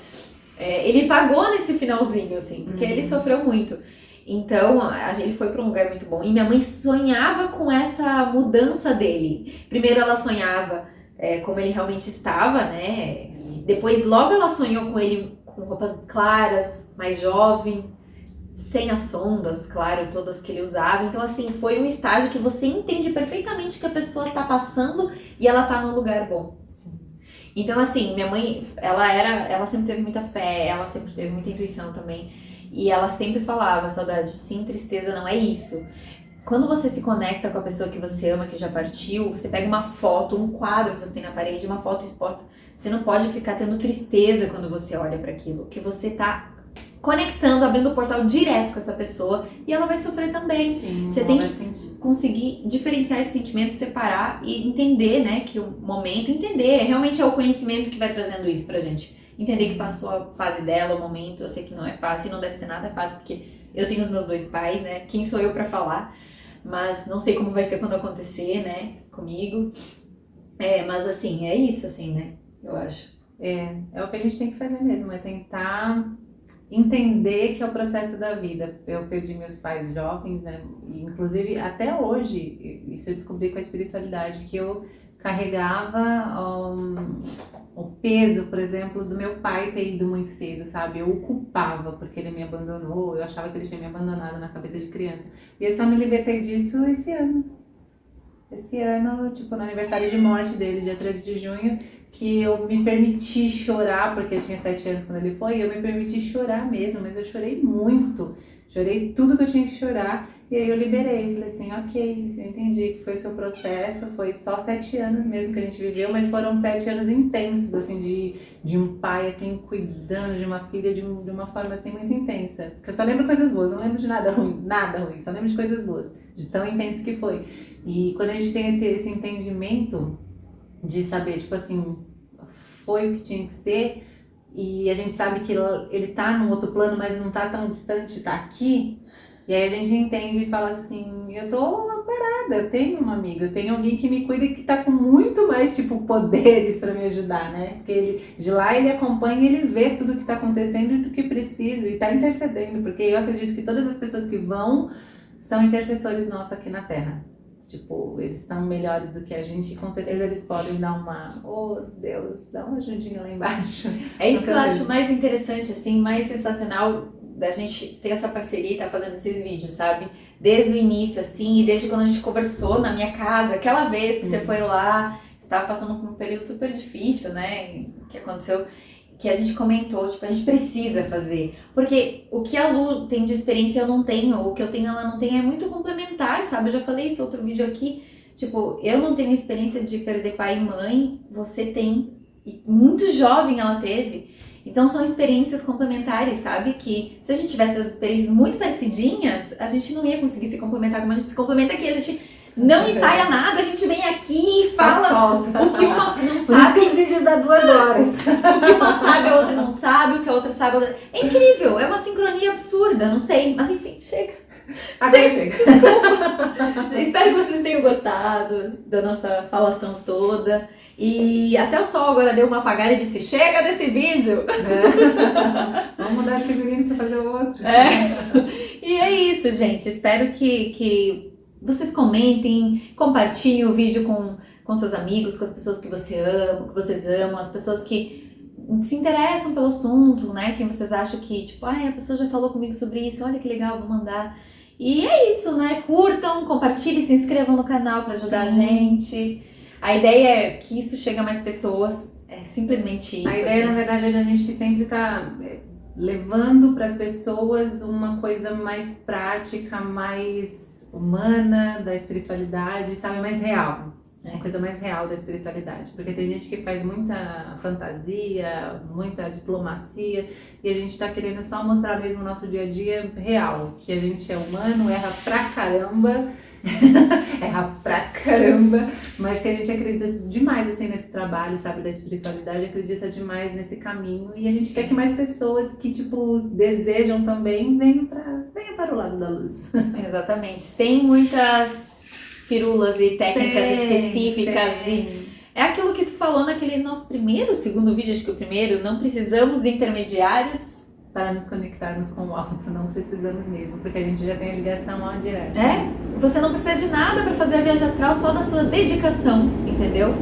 ele pagou nesse finalzinho, assim, porque ele sofreu muito. Então, ele foi para um lugar muito bom. E minha mãe sonhava com essa mudança dele. Primeiro ela sonhava como ele realmente estava, né? Depois, logo ela sonhou com ele com roupas claras, mais jovem, sem as sondas, claro, todas que ele usava. Então, assim, foi um estágio que você entende perfeitamente que a pessoa tá passando e ela tá num lugar bom. Sim. Então, assim, minha mãe, ela sempre teve muita fé, ela sempre teve muita intuição também. E ela sempre falava, saudade, sim, tristeza não é isso. Quando você se conecta com a pessoa que você ama, que já partiu, você pega uma foto, um quadro que você tem na parede, uma foto exposta, você não pode ficar tendo tristeza quando você olha para aquilo, que você tá conectando, abrindo o portal direto com essa pessoa e ela vai sofrer também. Sim, você tem que conseguir diferenciar esse sentimento, separar e entender, né, que o momento, realmente é o conhecimento que vai trazendo isso pra gente. Entender que passou a fase dela, o momento, eu sei que não é fácil e não deve ser nada fácil, porque eu tenho os meus 2 pais, né, quem sou eu pra falar? Mas não sei como vai ser quando acontecer, né, comigo. Mas assim, é isso, assim, né, eu acho. É o que a gente tem que fazer mesmo, é tentar entender que é o processo da vida. Eu perdi meus pais jovens, né, e inclusive até hoje, isso eu descobri com a espiritualidade, que eu carregava o peso, por exemplo, do meu pai ter ido muito cedo, sabe? Eu o culpava porque ele me abandonou, eu achava que ele tinha me abandonado na cabeça de criança. E eu só me libertei disso esse ano. Esse ano, tipo, no aniversário de morte dele, dia 13 de junho, que eu me permiti chorar, porque eu tinha 7 anos quando ele foi, e eu me permiti chorar mesmo, mas eu chorei muito. Chorei tudo que eu tinha que chorar, e aí eu liberei, falei assim, ok, eu entendi que foi o seu processo, foi só 7 anos mesmo que a gente viveu, mas foram 7 anos intensos, assim, de um pai, assim, cuidando de uma filha de uma forma, assim, muito intensa. Porque eu só lembro coisas boas, não lembro de nada ruim, só lembro de coisas boas, de tão intenso que foi. E quando a gente tem esse entendimento de saber, tipo assim, foi o que tinha que ser, e a gente sabe que ele tá num outro plano, mas não tá tão distante, tá aqui, e aí a gente entende e fala assim, eu tô parada, eu tenho um amigo, eu tenho alguém que me cuida e que tá com muito mais, tipo, poderes pra me ajudar, né? Porque de lá ele acompanha e ele vê tudo que tá acontecendo e do que preciso, e tá intercedendo, porque eu acredito que todas as pessoas que vão são intercessores nossos aqui na Terra. Tipo, eles estão melhores do que a gente e com certeza eles podem dar oh Deus, dá uma ajudinha lá embaixo. É isso que eu acho mais interessante, assim, mais sensacional da gente ter essa parceria e tá fazendo esses vídeos, sabe? Desde o início, assim, e desde quando a gente conversou na minha casa, aquela vez que você foi lá, você tava passando por um período super difícil, né? Que aconteceu, que a gente comentou, tipo, a gente precisa fazer. Porque o que a Lu tem de experiência eu não tenho, o que eu tenho ela não tem, é muito complementar, sabe? Eu já falei isso em outro vídeo aqui. Tipo, eu não tenho experiência de perder pai e mãe, você tem. E muito jovem ela teve. Então são experiências complementares, sabe? Que se a gente tivesse as experiências muito parecidinhas, a gente não ia conseguir se complementar como a gente se complementa aqui. A gente não ensaia nada, a gente vem aqui e fala o que uma não sabe. Os vídeos dá 2 horas. O que uma sabe, a outra não sabe, o que a outra sabe, a outra... É incrível, é uma sincronia absurda, não sei. Mas enfim, chega. Gente, desculpa. Espero que vocês tenham gostado da nossa falação toda. E até o sol agora deu uma apagada e disse, chega desse vídeo! Vamos mudar de figurino para fazer o outro. E é isso, gente. Espero que vocês comentem, compartilhem o vídeo com seus amigos, com as pessoas que vocês amam, as pessoas que se interessam pelo assunto, né? Quem vocês acham que, tipo, a pessoa já falou comigo sobre isso, olha que legal, vou mandar. E é isso, né? Curtam, compartilhem, se inscrevam no canal para ajudar a gente. A ideia é que isso chegue a mais pessoas, é simplesmente isso. A ideia, na verdade, é a gente sempre tá levando para as pessoas uma coisa mais prática, mais humana da espiritualidade, sabe? Mais real. Uma coisa mais real da espiritualidade. Porque tem gente que faz muita fantasia, muita diplomacia, e a gente tá querendo só mostrar mesmo o nosso dia a dia real. Que a gente é humano, erra pra caramba, mas que a gente acredita demais assim nesse trabalho, sabe, da espiritualidade, acredita demais nesse caminho, e a gente quer que mais pessoas que, tipo, desejam também venham para o lado da luz. Exatamente, sem muitas firulas e técnicas específicas. E é aquilo que tu falou naquele nosso segundo vídeo, acho que o primeiro, não precisamos de intermediários para nos conectarmos com o alto, não precisamos mesmo, porque a gente já tem a ligação lá direta. Você não precisa de nada para fazer a viagem astral, só da sua dedicação, entendeu?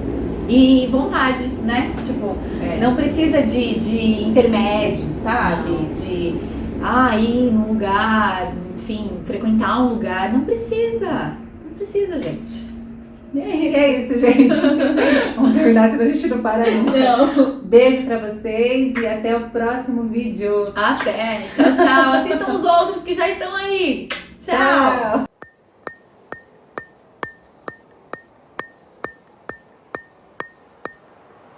E vontade, né? Tipo, não precisa de intermédio, sabe? De ir num lugar, enfim, frequentar um lugar, não precisa. Não precisa, gente. É isso, gente. Vamos terminar, senão a gente não para nunca. Não. Beijo pra vocês e até o próximo vídeo. Até. Tchau, tchau. Assistam os outros que já estão aí. Tchau.